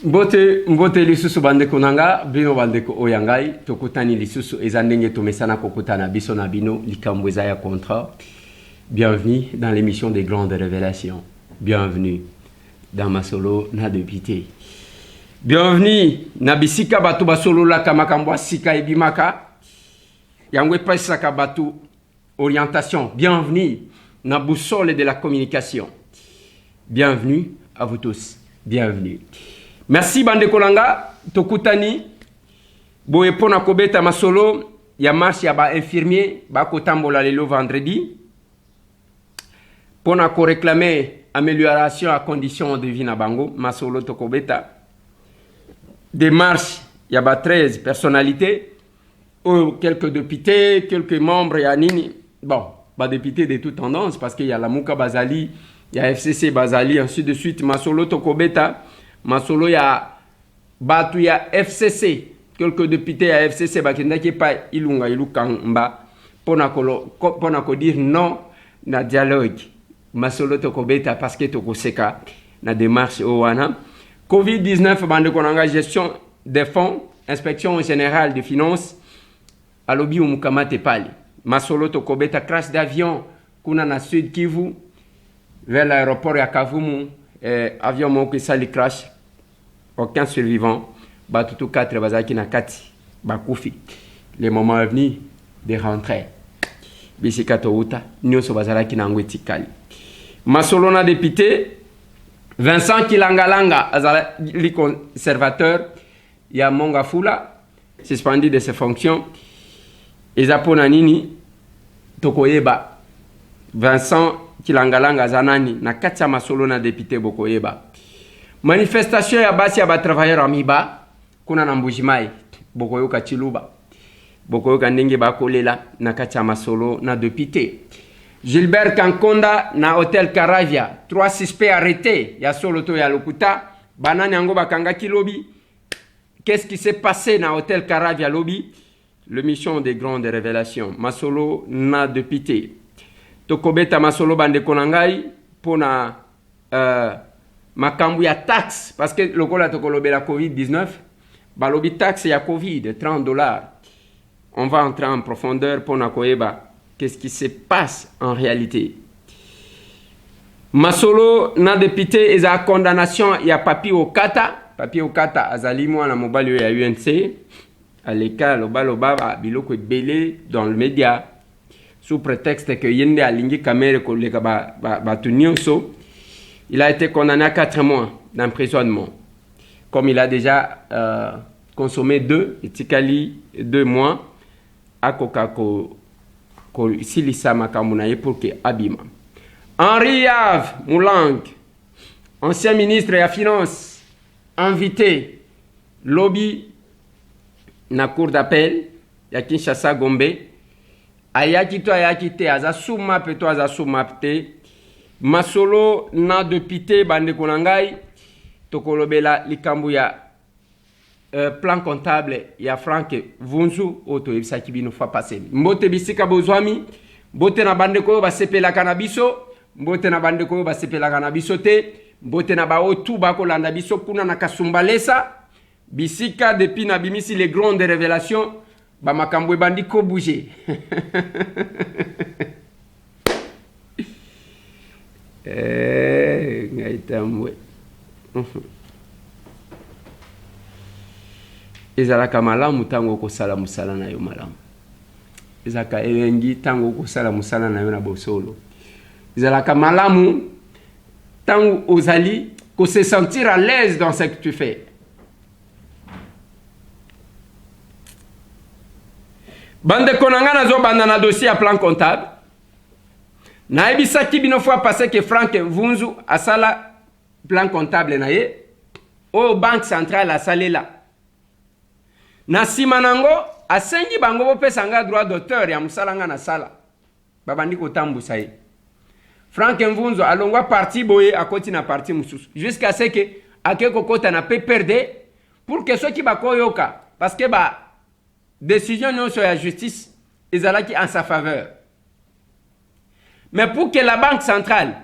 Mbote lisusu bandeko nanga bino bandeko oyangai tokutani lisusu ezandenge tomesana kokutana biso na bino likambo eza ya contrat. Bienvenue dans l'émission des grandes révélations. Bienvenue dans Masolo na dépité. Bienvenue na bisika batu basolo la kamakambo sika ebimaka. Yangwe pasaka batu orientation. Bienvenue na boussole de la communication. Bienvenue à vous tous. Bienvenue. Merci bandeko nanga tokutani boye pona kobeta masolo ya marche ya ba infirmier ba kotambola lelo vendredi pona ko réclamer amélioration à condition de vie na bango masolo tokobeta démarche ya ba 13 personnalités ou quelques députés, quelques membres ya nini bon ba députés de toute tendance parce qu'il y a la Mouka Bazali, il y a FCC Bazali ainsi de suite masolo tokobeta Masolo ya batu ya FCC quelques députés ya FCC bakenda ki pa ilunga ilukamba pona ko dire non na dialogue masolo tokobeta parce que tokoseka na démarche owana Covid-19 bande konanga gestion des fonds inspection générale des finances alobi umukamate pali masolo tokobeta crash d'avion kuna na Sud Kivu vers l'aéroport ya Kavumu avion moko sali crash aucun survivant batutu 4 bazaki na kati bakufi le moment est venu de rentrer bisika touta nyoso bazalaki na ngweti kali masolo na député Vincent Kilangalanga azali conservateur ya Monga Fula suspendu de ses fonctions ezapona nini tokoyeba Vincent Kilangalanga zanani na kati ya masolo na député bokoyeba manifestation ya basi ya ba travailleurs amiba kuna na Mbujimai bokoyoka Chiluba bokoyoka ndenge bakolela na kati ya masolo na député Gilbert Kankonda na hôtel Caravia 3 suspects arrêtés ya soloto ya lokuta banani yango bakanga kilobi. Qu'est-ce qui s'est passé na hôtel Caravia lobby? Le mission des grandes révélations masolo na député tokobeta masolo bande konangai pona makambu ya taxe parce que lokola tokolobela Covid-19 balobi taxe ya Covid $30. On va entrer en profondeur pona koyeba qu'est-ce qui se passe en réalité. Masolo na député eza condamnation ya Papi Okata azali mwana mobali ya UNC aleka loba biloko ebele dans le média sous prétexte que yende alingi kamere koleka batu nyonso. Il a été condamné à 4 mois d'emprisonnement. Comme il a déjà consommé 2 mois à Kokako Silisa Makamunaye pour que Abima. Henri Yave Moulang, ancien ministre des Finances, invité, lobby, na cour d'appel, ya Kinshasa Gombe, ayaki te, azasuma peto azasuma te, masolo na député bande konangai tokolobela likambu ya plan comptable ya Frank Vunzu oto ebisaki bino fa passer mbote bisika bozwami mbote na bande koyo basepela kanabiso mbote na bande koyo basepela kanabiso te mbote na baotu bakolanda biso kuna na kasumbalesa bisika depuis na bimisi les grandes révélations ba makambo bandi ko bouger ngaitamwe ezalaka malamu tango kosala musala na yo malamu ezaka elengi tango kosala musala na yo na bosolo ezalaka malamu tango ozali ko se sentir à l'aise dans ce que tu fais. Bande konanga nazo banda na dossier à plan comptable na ebisaki bino fois passé que Frank Vunzu asala plan comptable na ye o banque centrale asalela na simanango asengi bango bopesanga droit d'auteur ya musalanga na sala babandi kotambusa ye Frank Vunzu alongwa parti boye akoti na parti mususu jusqu'à ce que akeko kota na PPRD pour que ceux qui bakoyoka parce que décision non sur la justice ezalaki en sa faveur. Mais pour que la banque centrale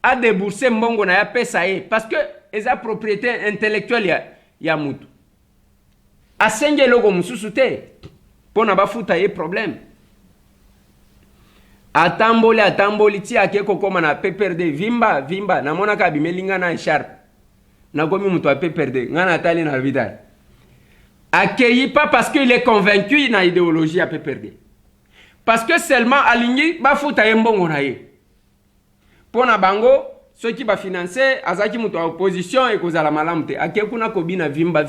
a déboursé mbongo na ya pesa ye parce que eza propriété intellectuelle ya mutu asenge eloko mosusu te mpo na bafuta ye problème. Atamboli ti ake kokoma na PPRD vimba namonaka abimelinga na echarpe nakomi mutu a PPRD nga na tali na vidal accueilli pas parce qu'il est convaincu na idéologie à PPRD, parce que seulement alingi bafuta ye mbongo na ye mpo na bango soki bafinanse azaki mutu a opposition ekozala malamu te ake kuna kobina vimba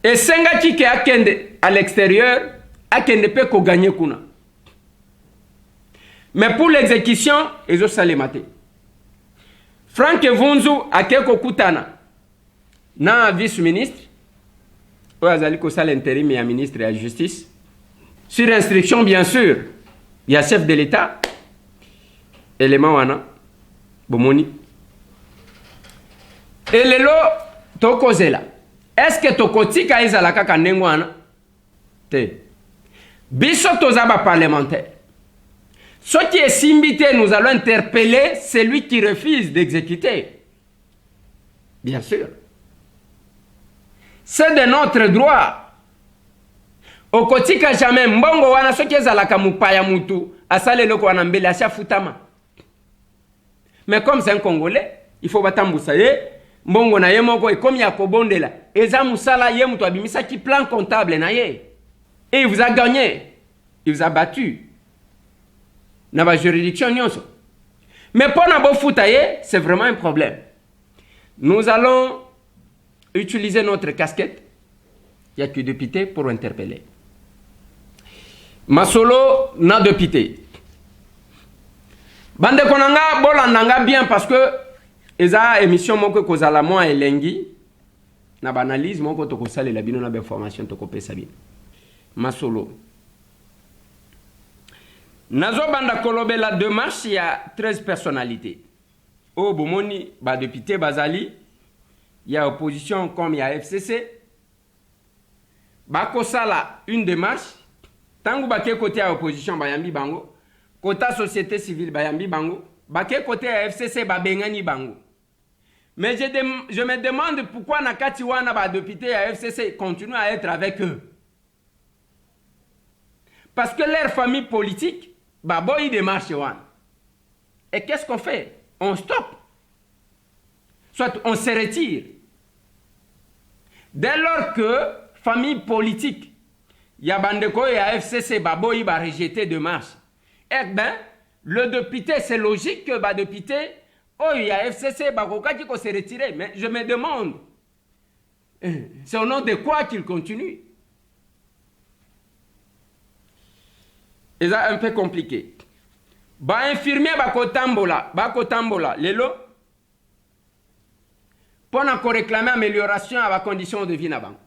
esengaki ke akende à l'extérieur akende pe ko gagner kuna. Mais pour l'exécution ezosalema te. Frank Vunzu akeko kutana na vice-ministre oyo azali kosala intérim ya ministre ya justice sur instruction bien sûr ya chef de l'état élément wana bomoni elelo tokozela est-ce que tokotika ezala kaka ndenge wana te. Biso toza ba parlementaire ce qui est simbité, nous allons interpeller celui qui refuse d'exécuter, bien sûr. C'est de notre droit. Okotika jamais mbongo wana soki ezalaka mupaya mutu asale loko wana mbele asha futama. Mais comme c'est un Congolais, il faut batambusa ye mbongo na ye moko ekomi ya kobondela. Eza musala ye mutu abimisa ki plan comptable na ye. Et il vous a gagné. Il vous a battu. Dans la juridiction. Mais pour na bofoutaye, c'est vraiment un problème. Nous allons utiliser notre casquette, il n'y a que député pour interpeller. Masolo na député. Bande konanga bolandanga bien parce que eza émission moko kozala moi elengi na banalise moko to kosala la bino na information to kopesa bien. Masolo. Nazo banda kolobe la démarche, il y a 13 personnalités. Au Bomoni, ba député Bazali, il y a opposition comme il y a FCC. Bako sala une démarche. Tangu baké côté à opposition bayambi bango, côté société civile bayambi bango, baké côté à FCC babengani bango. Mais je me demande pourquoi nakati wana ba député à FCC continue à être avec eux. Parce que leur famille politique baboy démarche wana. Et qu'est-ce qu'on fait? On stoppe. Soit on se retire. Dès lors que famille politique, Yabandeko et FCC baboy va rejeter démarche. Eh bien, le député, c'est logique que le député, oh, il y a FCC, bakoka qui se retirer. Mais je me demande, c'est au nom de quoi qu'il continue? C'est un peu compliqué. Ba infirmier bako tambola, lelo, pour réclamer amélioration à la condition de vie na bango.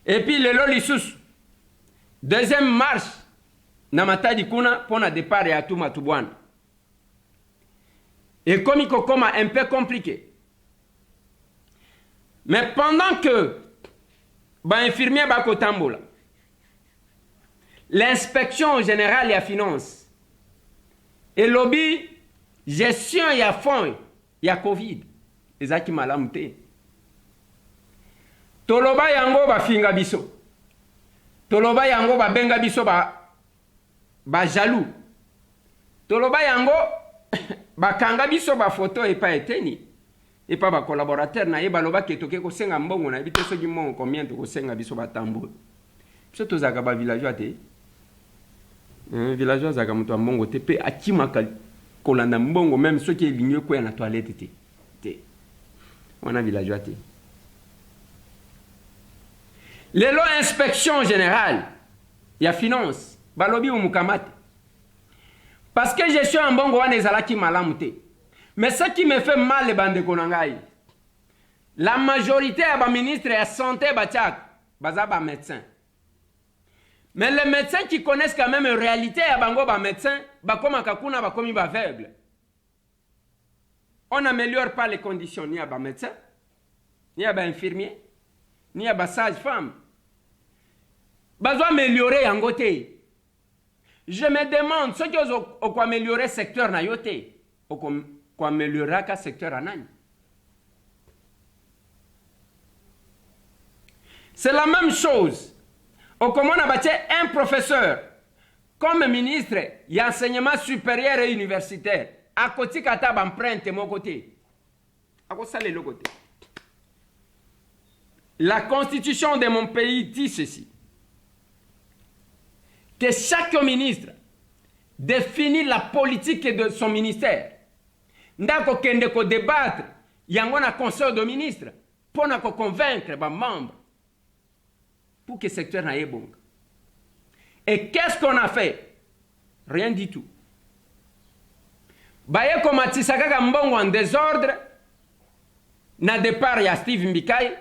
Et puis lelo lissus, deuxième marche, na matadi kuna pour na départ ya tout matubwana. Et comme il commence un peu compliqué. Mais pendant que ba infirmier bako tambola, l'inspection générale et finance et lobby gestion et fonds et Covid ezaki malamu te. Toloba yango ba finga biso. Toloba yango ba benga biso ba jaloux. Toloba yango ba kanga biso ba photo et pas eteni. Et pas ba collaborateur na yeba loba ketoke ko senga mbongo na bité soki mbongo combien to ko senga biso ba tambo. Biso tozaka ba villageois te. Villageois zaka mutu mbongo te pe akimaka kolanda mbongo même ceux qui lignent ko na toilette te. On a villageois te. Les lois inspection générale, il y a finance, balobi ou mukamate. Parce que je suis en bongo wane zalaki malamute. Mais ce qui me fait mal les bandes konangai, la majorité des ministres de la santé batiak, bazaba médecin. Mais les médecins qui connaissent quand même la réalité à bango ba médecin, ba comme kakuna ba comme ba aveugle. On n'améliore pas les conditions ni à ba médecin, ni à ba infirmier, ni à ba sage-femme. Besoin améliorer en côté. Je me demande ce que vous améliorer secteur na yote, ou améliorer le secteur anani. C'est la même chose. Au comment on a bâti un professeur comme ministre il y a enseignement supérieur et universitaire. À côté de la empreinte mon côté. À côté de l'autre côté. La constitution de mon pays dit ceci. Que chaque ministre définit la politique de son ministère. Ndako kende ko débattre, yango na conseil de ministre pour na ko convaincre les membres pour que le secteur n'aille bon. Et qu'est-ce qu'on a fait? Rien du tout. Baye komatisa kaka mbongo en désordre na départ ya Steve Mbikai,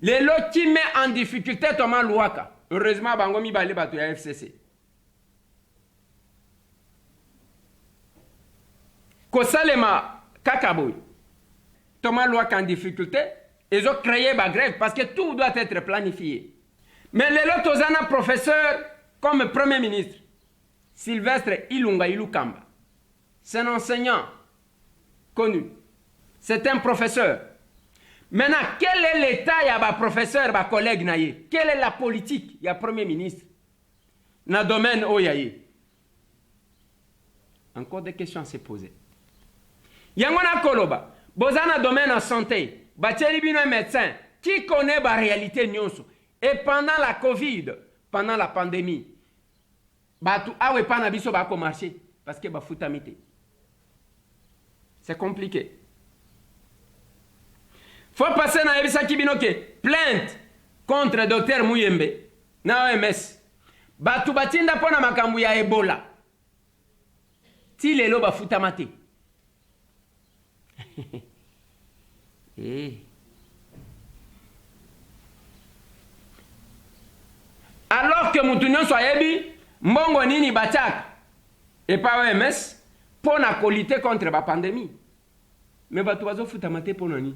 les lots qui met en difficulté Thomas Louaka. Heureusement bango mi bale bato ya FCC. Kosalema Kakaboy, Thomas Louaka en difficulté, ils ont créé la grève parce que tout doit être planifié. Mais les autres ont un professeur comme Premier ministre, Sylvestre Ilunga Ilukamba. C'est un enseignant connu. C'est un professeur. Maintenant, quel est l'état il y a un professeur, un collègue naïe? Quelle est la politique il y a Premier ministre dans le domaine où il y a? Encore des questions à se poser. Yangona Koloba, Bozana domaine en santé, Bacheli Bino médecin, qui connaît la réalité nyonso. Et pendant la Covid, pendant la pandémie, Batu awe panabiso bako marché parce que ba futamité. C'est compliqué. Faut passer dans Ebisa Kibinoke, plainte contre docteur Mouyembe, na OMS. Batu batinda pona makambu ya Ebola. Ti lelo ba futamate. Alors que Moutounion soit ébi, mbongo nini bachak et pas OMS pour lutter contre la pandémie. Mais batu bazo futamate pour nani.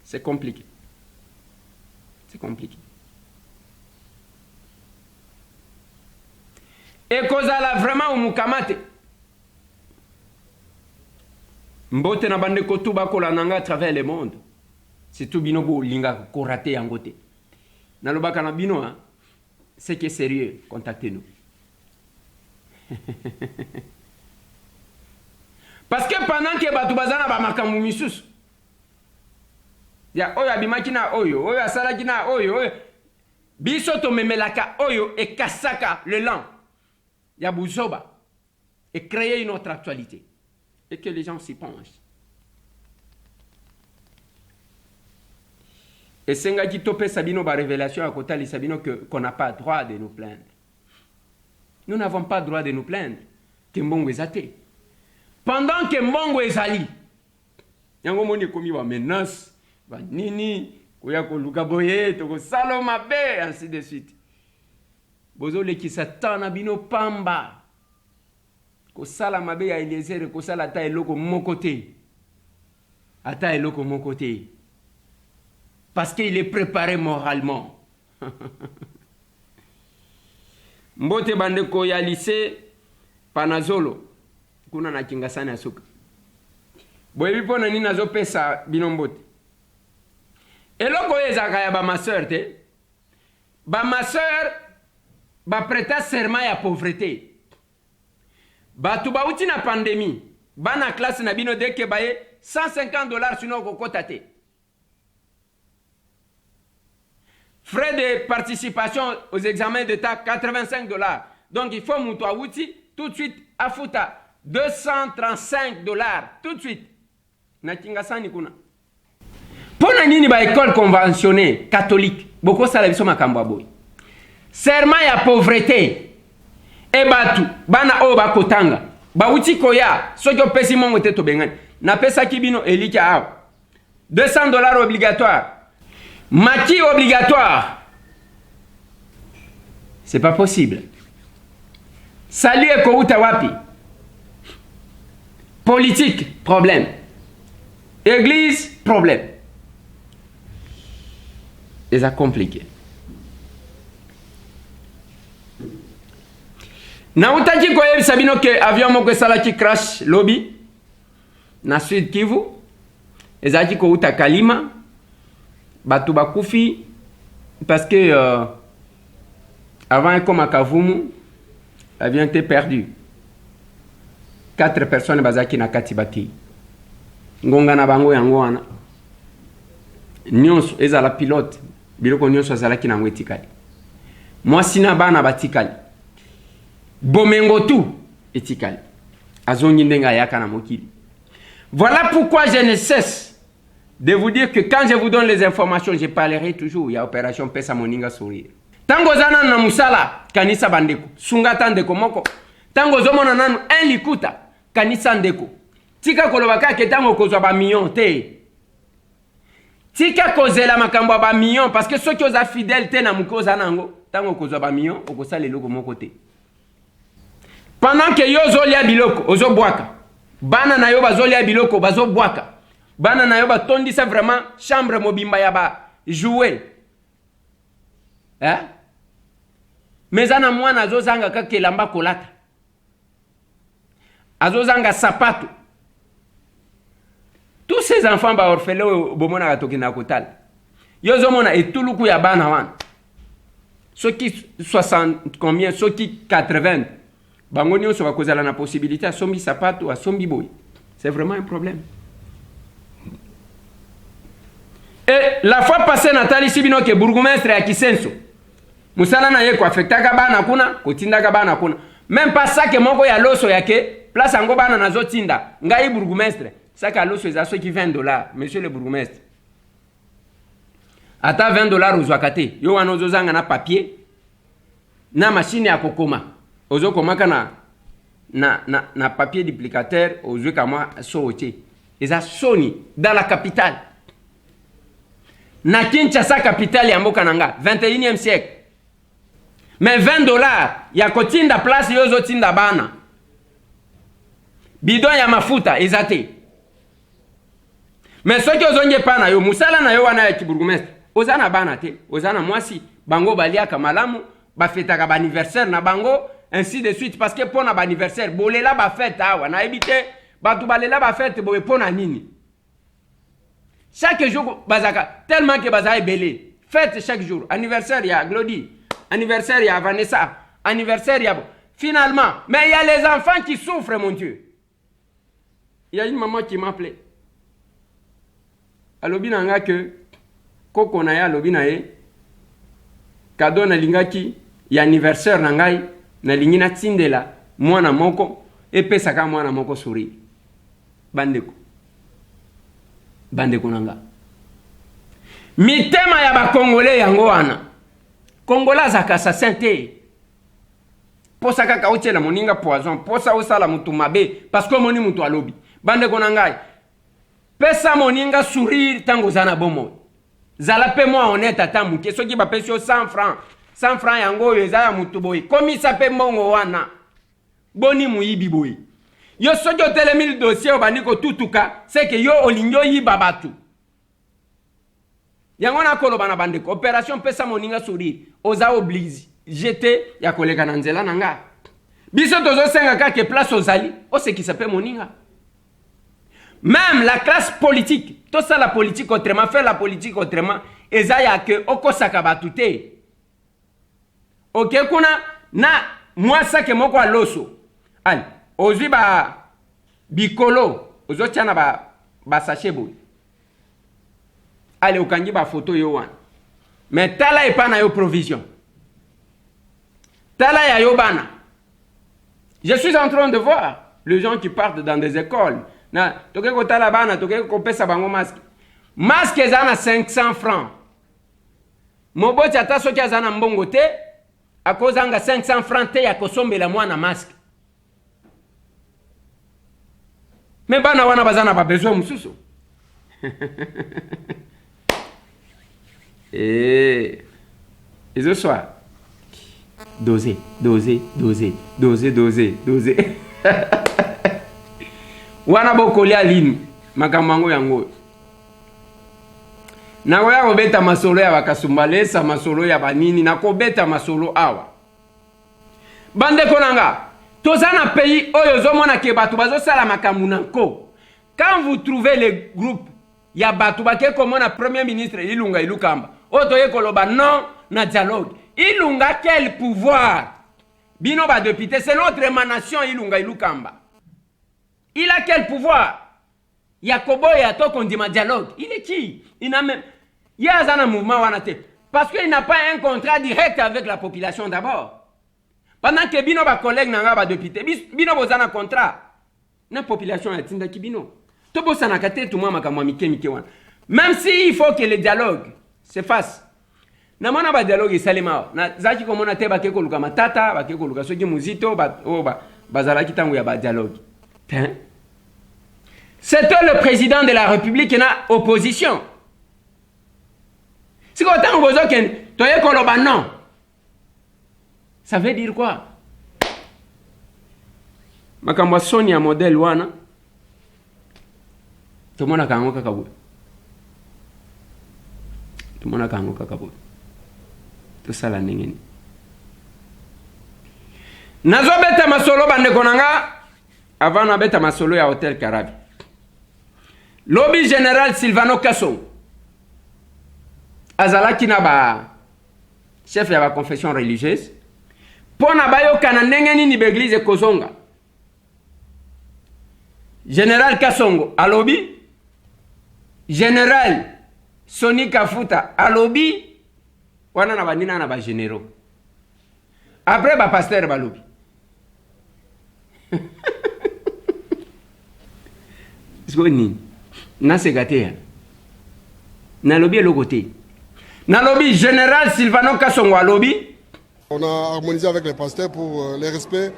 C'est compliqué. C'est compliqué. Et kozala vraiment umukamate. Mbote na bande kotuba kola nanga à travers le monde. C'est tout bino bo linga ko raté yangote. Na lobaka na bino hein. C'est que sérieux, contactez-nous. Parce que pendant que batu bazana ba makambu misusu. Ya oyo abimaki na oyo, oyo asalaki na oyo, oyo. Biso to memelaka oyo et kasaka le lent. Ya buzoba et créer une autre actualité. Et que les gens s'y penchent. Et Sengaki Topé Sabino ba révélation à côté de Sabino qu'on n'a pas droit de nous plaindre. Nous n'avons pas droit de nous plaindre que Mbongo est athée. Pendant que Mbongo est ali, yango moni komi wa menace, wa nini, koya ko luka boye, to ko saloma be, ainsi de suite. Bozo le ki satana bino pamba. Kosala mabe ya Eliezer kosala ata eloko mon côté. Ata eloko mon côté. Parce qu'il est préparé moralement. Mbote bandeko ya lycée Panazolo kuna na kingasana suka. Boyebi pona nini nazopesa bino mbote. Eloko ezaka ya ba ma sœur te. Ba ma sœur ba prêta serment ya pauvreté. Batu bauti na pandémie, bana classe na bino deke baye $150 sinon kokota te. Frais de participation aux examens d'état $85. Donc il faut muto awuti tout de suite afuta $235 tout de suite. Na kingasani kuna. Pona nini ba école conventionnée catholique, boko sala biso makambo boy. Serment ya pauvreté. E batu bana o bakotanga bauti koya soki opesi mongo te to bengani na pesa kibino eliki aw $200 obligatoire mati obligatoire. C'est pas possible. Salut ko uta wapi? Politique problème, église problème. Et ça compliqué. Na utaki kwa yebi sabino ke avion moko salaki crash lobby na Sud Kivu ezaki ko uta Kalima Bato bakufi parce que avant comme à Kavumu, la vie était perdue. 4 personnes bazaki na kati bati. Ngonga na bango yango wana. Nyonso ezala pilote, biloko nyonso azalaki na ngwetikali. Mwasi na bana batikali. Bomengo tout etikali. Azongi ndenga yaka na mokili. Voilà pourquoi je ne cesse de vous dire que quand je vous donne les informations, je parlerai toujours. Il y a opération Pesa Moninga Sourire. Tango zana na musala kanisa bandeko. Sungata ndeko moko. Tango zomona nanu un likuta kanisa ndeko. Tika kolobaka ke tango kozwa ba million te. Tika kozela makambo ba million parce que ceux qui oza fidèle te na mukoza nango tango kozwa ba million okosala leloko moko te. Pendant que yo zolia biloko ozo bwaka. Bana na yo bazolia biloko bazo bwaka. Bana na yo batondisa vraiment chambre mobimba ya ba jouer. Hein? Mais ana mwana azozanga kakelamba kolata. Azozanga sapato. Tous ces enfants ba orphelins bomona katoki na kotal. Yo zomona etuluku ya bana wana. Ceux qui 60 combien, ceux qui 80. Bango nyonso bakozala na possibilité à sombi sapato à sombi boy. C'est vraiment un problème. Et la fois passée Nathalie Sibino ke bourgmestre ya Kisenso. Musala na ye ko affectaka bana kuna, kotindaka bana kuna. Même pas ça que moko ya loso yake, place ango bana nazo tinda. Ngai bourgmestre, ça ka loso eza qui $20, monsieur le bourgmestre. Ata $20 uzwakate. Yo wanozo zanga na papier na machine ya kokoma. Ozo komaka na papier duplicateur ozo kama soche. Eza Sony dans la capitale. Na Kinshasa capitale ya mboka nanga 21e siècle. Mais $20 ya kotinda place yozo tinda bana. Bidon ya mafuta ezate. Mais soki ozonge pana yo musala na yo wana ya kiburgumestre. Ozana bana te, ozana mwasi bango baliaka malamu, bafetaka ba anniversaire na bango ainsi de suite parce que pona ba anniversaire bolela ba fête awa na ebite batu balela ba fête bobe pona nini. Chaque jour bazaka tellement que bazay belé. Fête chaque jour, anniversaire ya Glody, anniversaire ya Vanessa, anniversaire ya finalement, mais il y a les enfants qui souffrent mon Dieu. Il y a une maman qui m'appelait. Alobi nanga que koko na ya alobi na ye cadeau na lingaki ya anniversaire na ngai na lingina tindela mwana moko epesaka mwana moko sourire. Bandeko nanga. Mitema ya ba Congolais yango wana. Congolais zaka assassin te. Posa kaka otela moninga poison, posa osala mutu mabe parce que moni mutu alobi. Bandeko nanga. Pesa moninga sourire tango zana bomo. Zala pe moi honnête ata muke soki ba pesio 100 francs. 100 francs yango yo ezaya mutu boy. Komi sa pe mbongo wana. Boni muyibi boy. Yo soki otelemi le dossier obandiko tutuka, c'est que yo olingo yiba batu. Yango na koloba na bandeko, opération Pesa Moninga Sourire, oza oblige, jeté ya koleka na nzela nanga. Biso tozo senga kake place ozali, o ce qui s'appelle Moninga. Même la classe politique, tout ça la politique autrement, faire la politique autrement, eza ya ke okosaka batu te. Ok kuna na mwasa ke moko aloso. Allez. Ozi ba bikolo ozo tiana ba sachebo. Allez okangi ba photo yo wan. Mais tala e pana yo provision. Tala ya yo bana. Je suis en train de voir les gens qui partent dans des écoles. Na toke ko tala bana toke ko pesa bango masque. Masque ezana 500 francs. Moboti ata soki azana mbongo te akozanga 500 francs te ya kosombela mwana masque. Mais bana wana bazana ba besoin mususu. Et ce soir doser. Wana bokoli alini makamango yango. Na waya kobeta masolo ya bakasumbalesa masolo ya banini na kobeta masolo awa. Bande konanga tozana pays oyo zomona ke batu bazosala makambu nanko. Quand vous trouvez les groupes ya bato bake komona premier ministre Ilunga Ilukamba otoye koloba non na dialogue. Ilunga quel pouvoir? Bino ba député, c'est notre émanation Ilunga Ilukamba. Il a quel pouvoir? Yakobo ya to kondima dialogue. Il est qui? Il n'a même il y a un mouvement wanate parce qu'il n'a pas un contrat direct avec la population d'abord. Pendant que bino ba collègue nanga ba député, bino bozana contrat. Na population ya tinda kibino. To bosana kate tout moi makamwa mike wana. Même si il faut que le dialogue se fasse. Na mona ba dialogue salima na zaki komona te ba keko luka matata ba keko luka soki muzito bazala kitangu ya ba dialogue. C'était le président de la République na opposition. Si quand on vous dit toye koloba non. Ça veut dire quoi? Makamwa Sonia modèle wana. Tout le monde a kango kakabou. Tout le monde a kango kakabou. Tout ça la nengeni. Nazo beta masolo bande konanga avant na beta masolo ya Hôtel Karabi. Lobby général Silvano Kasson. Azalaki na ba chef ya ba confession religieuse. Pona bayo kana nengeni ni beglise kozonga. Général Kassongo alobi. Général Soni Kafuta alobi. Wana na banina na ba généraux. Après ba pasteur balobi. Soni na segatea. Na lobi elokote. Na lobi général Silvano Kasongo alobi. On a harmonisé avec les pasteurs pour le respect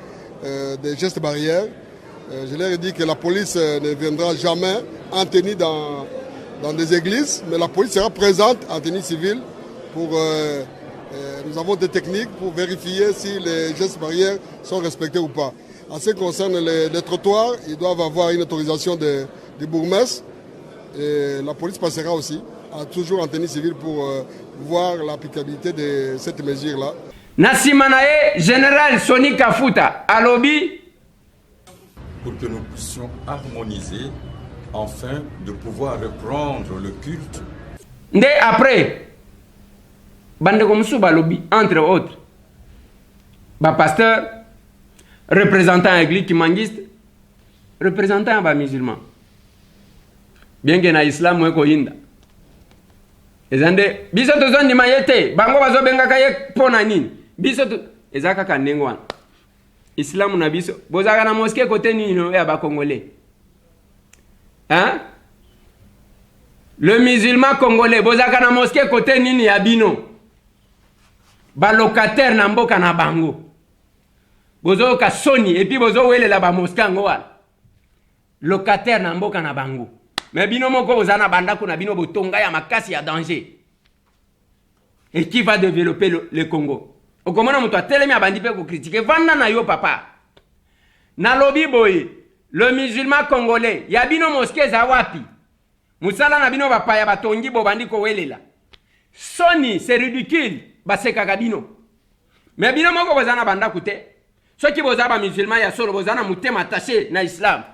des gestes barrières. Je leur ai dit que la police ne viendra jamais en tenue dans des églises, mais la police sera présente en tenue civile pour... nous avons des techniques pour vérifier si les gestes barrières sont respectés ou pas. En ce qui concerne les trottoirs, ils doivent avoir une autorisation du bourgmestre et la police passera aussi, toujours en tenue civile pour voir l'applicabilité de cette mesure-là. Nassimanae, général Soni Kafuta, alobi. Pour que nous puissions harmoniser afin de pouvoir reprendre le culte. Dès après, bande comme ça, balobi, entre autres, ba pasteur, représentant église qui mangiste, représentant ba musulman. Bien que na islam mo ko yinda. Ezande biso to zone mayete, bango bazo benga kaye pona nini? Biso to ezaka kanengo wana. Islam na biso bozaka na mosquée côté nini no ya ba congolais. Hein? Le musulman congolais bozaka na mosquée côté nini ya bino? Ba locataire na mboka na bango. Bozo ka soni et puis bozo welela ba mosquée ngo wala. Locataire na mboka na bango. Mais bino moko bozana banda kuna bino botonga ya makasi ya danger. Et qui va développer le Congo? Okomona muto atelemi abandi pe ko critiquer vanda na yo papa. Na lobi boye, le musulman congolais, ya bino mosquée za wapi? Musala na bino bapaya batongi bo bandi ko welela. Soni, c'est ridicule, baseka kabino. Mais bino moko bozana banda kute. Ceux qui bozaba musulman ya solo bozana mutema attaché na islam.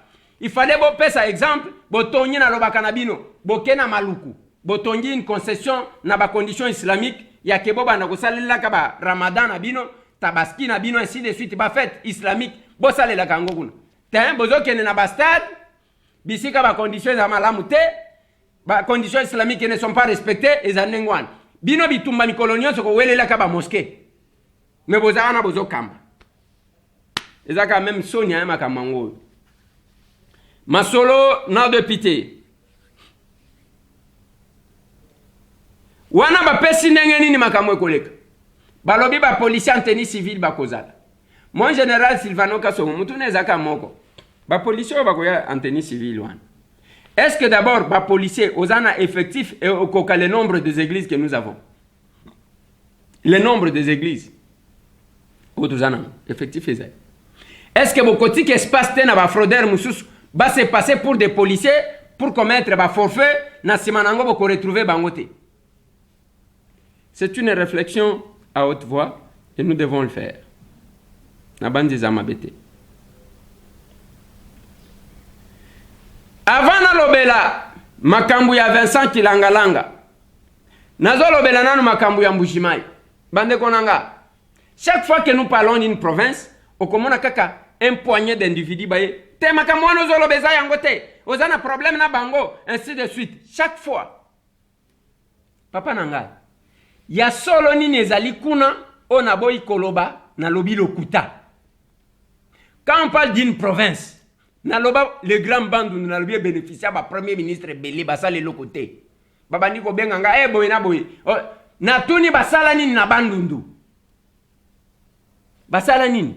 Il fallait bo pesa exemple, bo tongi na lobaka na bino, bo kena maluku, bo tongi une concession na ba condition islamique ya kebo bana ko salela ka ba Ramadan na bino, tabaski na bino ainsi de suite ba fête islamique, bo salela ka ngokuna. Ten bozo kene na ba stade, bisika ba conditions za malamu te, ba conditions islamiques ne sont pas respectées et zanengwan. Bino bitumba mikolonio soko welela ka ba mosquée. Mais boza na bozo kamba. Ezaka même sonia ma kamango. Masolo na de pité. Wana ba pesi ndenge nini makamwe koleka. Balobi ba policier en tenue civile ba kozala. Mon général Silvano Kasongo mutune zaka moko. Ba policier ba koya en tenue civile wana. Est-ce que d'abord ba policier ozana effectif et au coca le nombre des églises que nous avons? Le nombre des églises. Otozana effectif est. Est-ce que beaucoup de espace tena ba fraudeur mususu va se passer pour des policiers pour commettre un forfait, na simanango boko retrouver bangote. C'est une réflexion à haute voix et nous devons le faire. Na bandi zamabete. Avant na lobela makambu ya Vincent Kilangalanga. Nazolo belanano makambu ya Mbujimayi. Bande konanga. Chaque fois que nous parlons d'une province, okomona kaka un poignet d'individus baye. Te makambu wana zolo beza yango te. Ozana problème na bango, ainsi de suite. Chaque fois. Papa nanga. Ya solo nini ezali kuna ona boy koloba na lobi lokuta. Quand on parle d'une province, na loba le grand bandu na lobi bénéficiaire ba premier ministre Belé basale le côté. Baba niko benganga boy na boy. Na tuni basala nini na bandundu. Basala nini?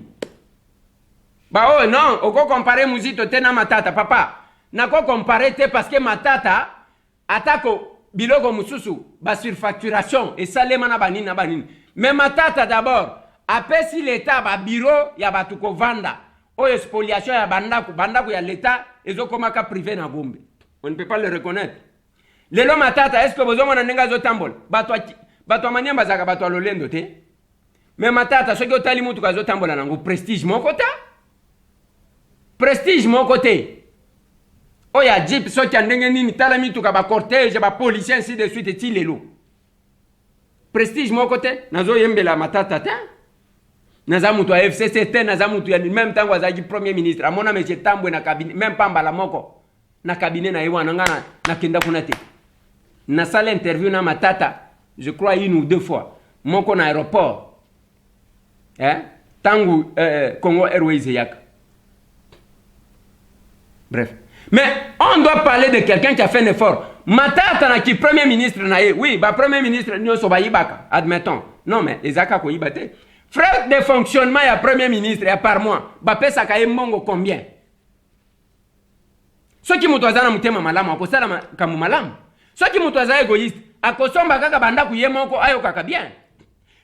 Ba non, oko comparer muzito te na matata papa. Na ko comparer te parce que matata atako biloko mususu ba surfacturation et salema na banini na banini. Mais matata d'abord, après si l'état ba bureau ya batuko vanda. Oyo spoliation ya bandaku ya l'état ezokoma ka privé na Gombe. On ne peut pas le reconnaître. Lelo matata est-ce que vous avez nenga zo tambol? Bato manyamba zaka bato lolendo te. Mais matata soki otali mutu ka zo tambola nango prestige mon côté. Prestige mon côté. Oya jeep soki ndenge nini tala mitu ka ba cortège ba policier ainsi de suite ti lelo. Prestige mon côté nazo yembela matata te. Naza mutu a FCC te naza mutu ya même tango azaki premier ministre amona monsieur Tambwe na cabinet même pas mbala moko na cabinet na yewa ngana na kenda kuna te. Na salle interview na matata je crois une ou deux fois moko na aéroport. Tangu Congo Airways yak. Bref. Mais on doit parler de quelqu'un qui a fait un effort. Matata na ki premier ministre na ye. Oui, ba premier ministre nyoso ba yibaka, admettons. Non mais ezaka ko yibate. Frais de fonctionnement ya premier ministre ya par mois. Ba pesa ka mongo combien? Soki mutu azana mutema malamu akosala kamu malamu. Soki mutu azana égoïste akosomba kaka banda ku ye moko ayo kaka bien.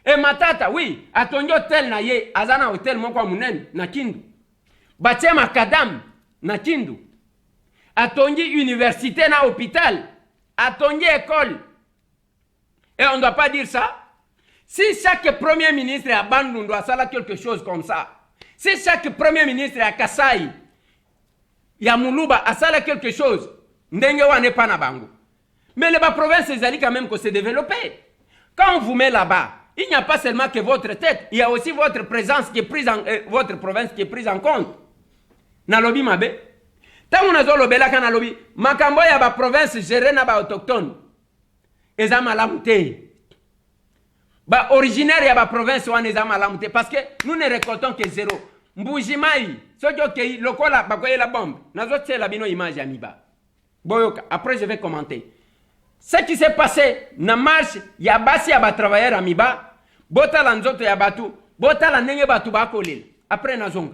Et matata oui, atongi hotel na ye azana hotel moko munene na Kindu. Batie makadam na Kindu. Atongi université na hôpital. Atongi école. Et on ne doit pas dire ça. Si chaque premier ministre à Bandundu doit faire quelque chose comme ça, si chaque premier ministre à Kasai, ya Muluba a fait quelque chose, ndenge wane pas na bango. Mais les provinces allaient quand même que se développer. Quand on vous met là-bas, il n'y a pas seulement que votre tête, il y a aussi votre présence qui est prise en votre province qui est prise en compte. Na lobi mabe. Tant on a zo lobela kana lobi, makambo ya ba province gérée na ba autochtone. Eza malamu te. Ba originaire ya ba province wana eza malamu te parce que nous ne récoltons que zéro. Mbujimayi, soki okei lokola bakoye la bombe. Nazo tsela bino image ya miba. Boyoka, après je vais commenter. Ce qui s'est passé na marche ya basi ya ba travailleurs à miba, botala nzoto ya batu, botala ndenge batu bakolela. Après nazonga.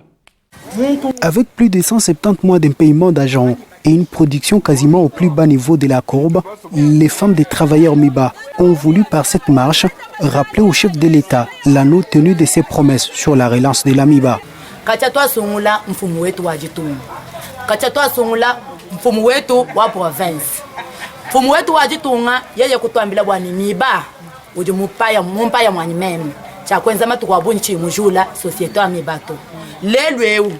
Avec plus de 170 mois d'impayement d'agents et une production quasiment au plus bas niveau de la courbe, les femmes des travailleurs MIBA ont voulu par cette marche rappeler au chef de l'État la non-tenue de ses promesses sur la relance de la MIBA. Kachatwa songula mfumu wetu wa Jitunga. Kachatwa songula mfumu wetu wa province. Mfumu wetu wa Jitunga yeye kutuambila bwani MIBA uje mumpaya mwani meme. Cha kwenza matuko abunchi mujula societe wa mibato. Lelweu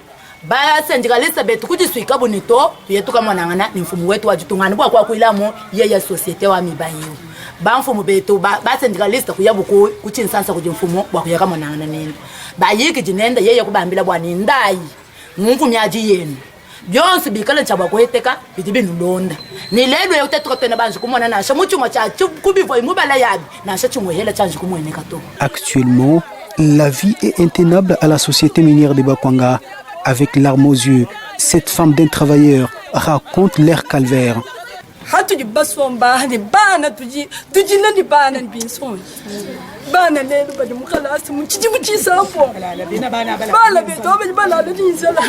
ba syndicaliste betu kujiswika bonito yetuka mwanangana ni mfumu wetu wa Jitungani kwa kuilamo yeye societe wa mibayo. Ba mfumu betu ba syndicaliste kuyabuku kuchinsansa kuji mfumu wa kuyaka mwanangana nini. Ba yiki jinenda yeye kubambila bwani ndai. Mfumu yaji yenu. Byonse bikala chaba kweteka bitibinu londa. Ni lelweu tetuka tena banji kumwana na shamuchungo cha kubivo imubala yabi na shachungo hela chanji kumweneka to. Actuellement, la vie est intenable à la société minière de Bakwanga. Avec larmes aux yeux, cette femme d'un travailleur raconte leur calvaire. Hatuji basomba ni bana tuji ni bana binson bana lelo badi mukalasi muchiji muchisapo bala beto bala ni sala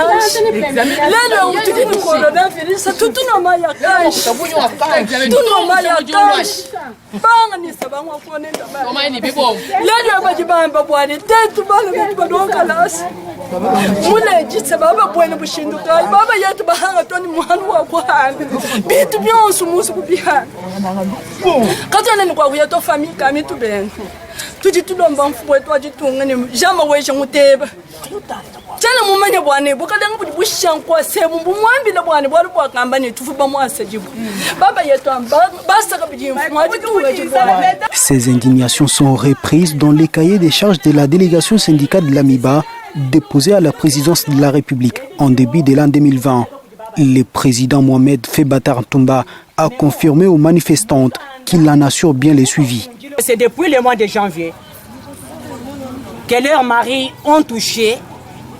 lelo utuji ni corona virus tutuna maya kash tutuna maya kash banga ni sabangwa konenda bala koma ni bibo lelo badi bamba bwane tetu bala beto badonkalasi mule jitse baba bwane bushinduka baba yetu bahanga toni muhanu wa kwani bitu byonso musu kubihana katana ni kwa kuya to famille kami tu ben tuji tulomba mfuwe twajitunga ni jama wesha nguteba jana mumanya bwane bukadanga budi bushankwa semu bumwambile bwane bwali bwakamba ni tufuba mwasa jibu baba yetu amba basa kabiji mfuwa jitunga jibu. Ces indignations sont reprises dans les cahiers des charges de la délégation syndicale de l'AMIBA déposée à la présidence de la République en début de l'an 2020. Le président Mohamed Febatar Ntoumba a confirmé aux manifestantes qu'il en assure bien les suivis. C'est depuis le mois de janvier que leurs maris ont touché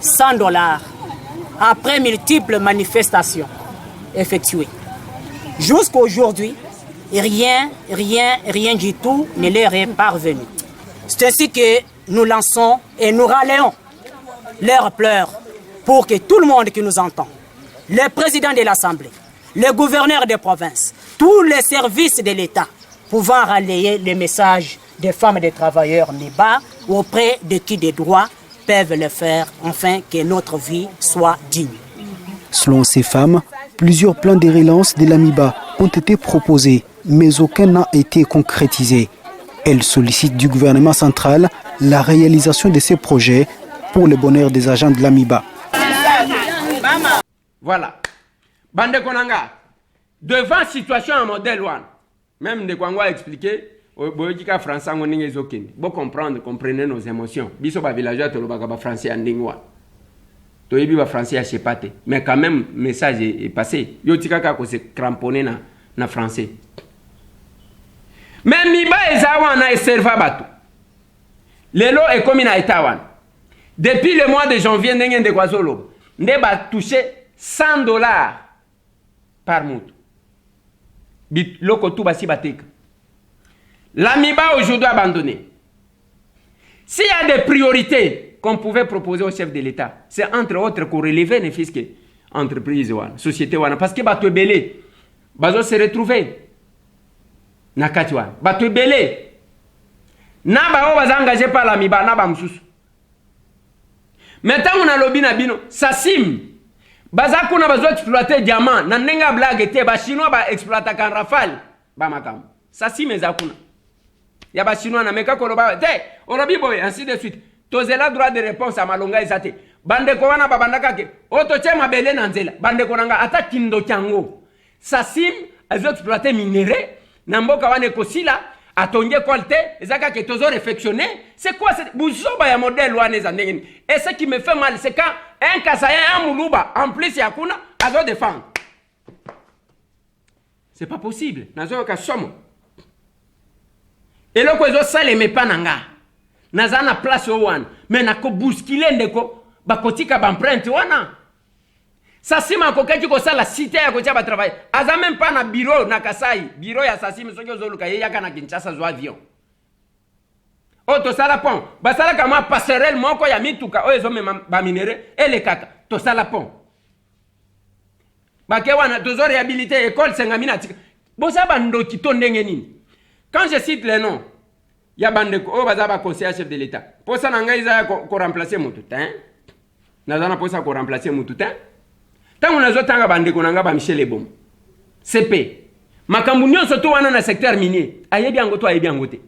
$100 après multiples manifestations effectuées. Jusqu'à aujourd'hui, rien du tout ne leur est parvenu. C'est ainsi que nous lançons et nous rallions leurs pleurs pour que tout le monde qui nous entend, le président de l'Assemblée, le gouverneur des provinces, tous les services de l'État, pouvant relayer les messages des femmes et des travailleurs MIBA auprès de qui des droits peuvent le faire, afin que notre vie soit digne. Selon ces femmes, plusieurs plans de relance de l'AMIBA ont été proposés, mais aucun n'a été concrétisé. Elles sollicitent du gouvernement central la réalisation de ces projets pour le bonheur des agents de l'AMIBA. Voilà. Bande Konanga, devant situation en modèle one, même de Kwango a expliqué, Boyika français on n'est aucun. Bon comprendre, comprenez nos émotions. Biso ba villageois to lobaka ba français en lingua. To yebi ba français a chepate, mais quand même message est passé. Yo tikaka ko se cramponner na français. Mais miba ezawa na serva batu. Lelo est comme na etawan. Depuis le mois de janvier ndenge de kwazolo, nde ba touché $100 par mois. Bit loko tout basi bateka. L'AMIBA aujourd'hui abandonné. S'il y a des priorités qu'on pouvait proposer au chef de l'État, c'est entre autres qu'on relève les fiscs entreprises, sociétés, parce que bateau belé, bazo se retrouver. Nakatiwa, bateau belé. Na bao baza engagé par l'AMIBA, na ba msusu. Maintenant on a lobby na bino, Sasim. Baza kuna bazo exploiter diamant, na nenga blague te ba chinois ba exploiter kan rafale, ba makam. Sasim ezakuna. Yaba chinois na meka koloba te orobi boy ainsi de suite tozela droit de réponse à malonga ezate bande ko wana babandaka ke oto chema bele na nzela bande ko nanga ata kindo chango Sasim azo exploiter minerai na mboka wane kosila atonge kolte ezaka ke tozo réflexionner c'est quoi cette buzoba ya modèle wane za ndengeni et ce qui me fait mal c'est quand un kasayen un muluba en plus yakuna azo défendre c'est pas possible nazo ka somo. Et là, quoi, ça les met pas nanga. Nazana place au one, mais nako bousculer ndeko, bakotika bamprente wana. Sasima kokaki ko sala cité ya kotia ba travail. Aza même pas na bureau na Kasai, bureau ya Sasima soki ozoluka ye yaka na Kinshasa zo avion. O to sala pont, ba sala kama passerelle moko ya mituka o ezo mema ba minere et les kaka. To sala pont. Ba ke wana tozo réhabiliter école 5000 atika. Bo sa ba ndoki to ndenge nini? Quand je cite les noms, il y a Bandeko, oh, bazaba conseiller chef de l'État. Pour ça, n'anga ils a ko remplacer Moutoutin. N'azana pour ça ko remplacer Moutoutin. Tant on a zotanga Bandeko n'anga ba Michel Ebom. CP. Makambunyon surtout wana na secteur minier. Ayebi angoto ayebi angote.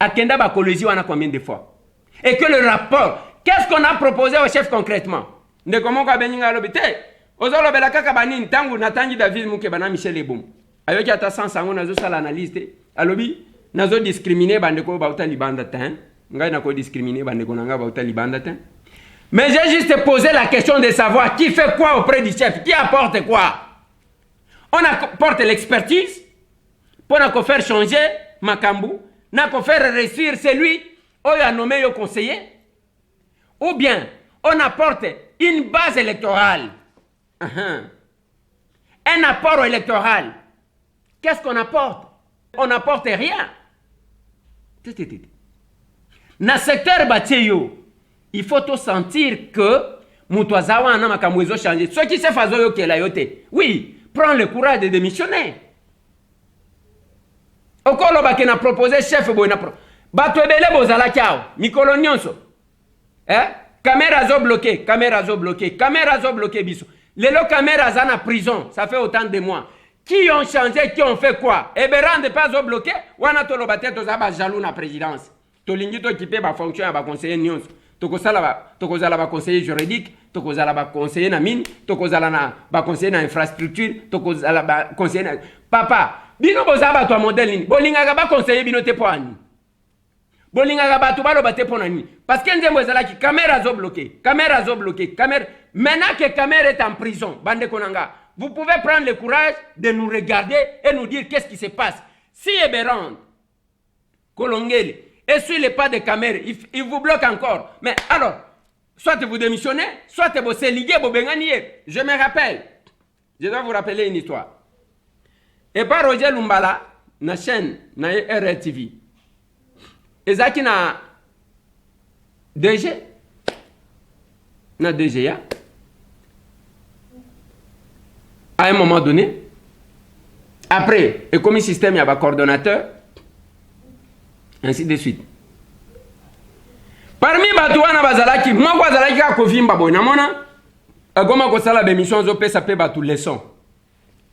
Akenda ba collège wana combien de fois. Et que le rapport, qu'est-ce qu'on a proposé au chef concrètement? De comment ka beninga lobité. Ozolo belaka ka banini tangu natangi David Mukebana Michel Ebom. Ayoki ata sans sango nazo sala analyse. Alobi nazo discriminer bandeko bauta libanda ten ngai nako discriminer bandeko nanga bauta libanda ten mais j'ai juste posé la question de savoir qui fait quoi auprès du chef, qui apporte quoi. On apporte l'expertise pour nous faire changer makambu, nous faire réussir celui qui a nommé le conseiller, ou bien on apporte une base électorale, un apport électoral. Qu'est-ce qu'on apporte? On n'apporte rien. Dans le secteur bâtiment, il faut tout sentir que Moutouazawa n'a pas changé. Ce qui se fait, oui, prends le courage de démissionner. Au cas où on a proposé chef, Batouebele Bozala Kiao, Mikolo Nyonso. Caméra zo bloqué, caméra zo bloqué, caméra zo bloqué, biso. Les caméras en prison, ça fait autant de mois. Qui ont changé, qui ont fait quoi? Et Béran n'est pas bloqué, ou on a tout le bâtiment, jaloux la présidence. tolingi tokipe bafonction ya baconseiller nyonso tokozala baconseiller juridique tokozala baconseiller na mine tokozala na baconseiller na infrastructure tokozala baconseiller na papa bino bozala bato ya modèle nini bolingaka baconseiller bino te po ani bolingaka bato baloba te po na nini parce que nzembo ezalaki caméra azobloqué caméra maintenant que caméra est en prison bandeko na nga vous pouvez prendre le courage de nous regarder et nous dire qu'est-ce qui se passe si Eberand Kolongeli et sur les pas de caméra, il vous bloque encore. Mais alors, soit vous démissionnez, soit vous se liguez, vous benganiez. Je me rappelle, je dois vous rappeler une histoire. Et par Roger Lumbala, na chaîne, na RTV, et ça qui na DG, na DGA, à un moment donné, après, et comme le système, il y a un coordonnateur, ainsi de suite. Parmi Batouana Bazalaki, moi Bazalaki a kovimba boy namona agoma ko sala be mission zo pesa pe batu leçon.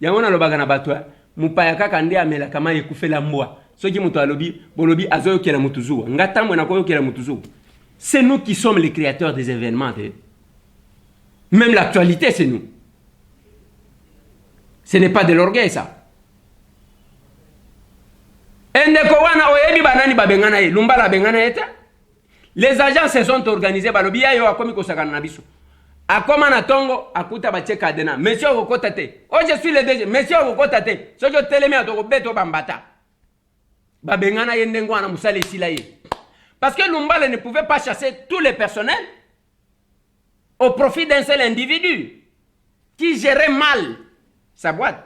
Yamona lobaga na batwa mupaya kaka nde amela kama yekufela mbwa. Soki muto alobi bolobi azoyo kela mutuzu. Ngatamwe na koyo kela mutuzu. C'est nous qui sommes les créateurs des événements. Même l'actualité c'est nous. Ce n'est pas de l'orgueil ça. Les agents se sont organisés. Monsieur je suis le DG. Monsieur parce que Lumbala ne pouvait pas chasser tous les personnels au profit d'un seul individu qui gérait mal sa boîte.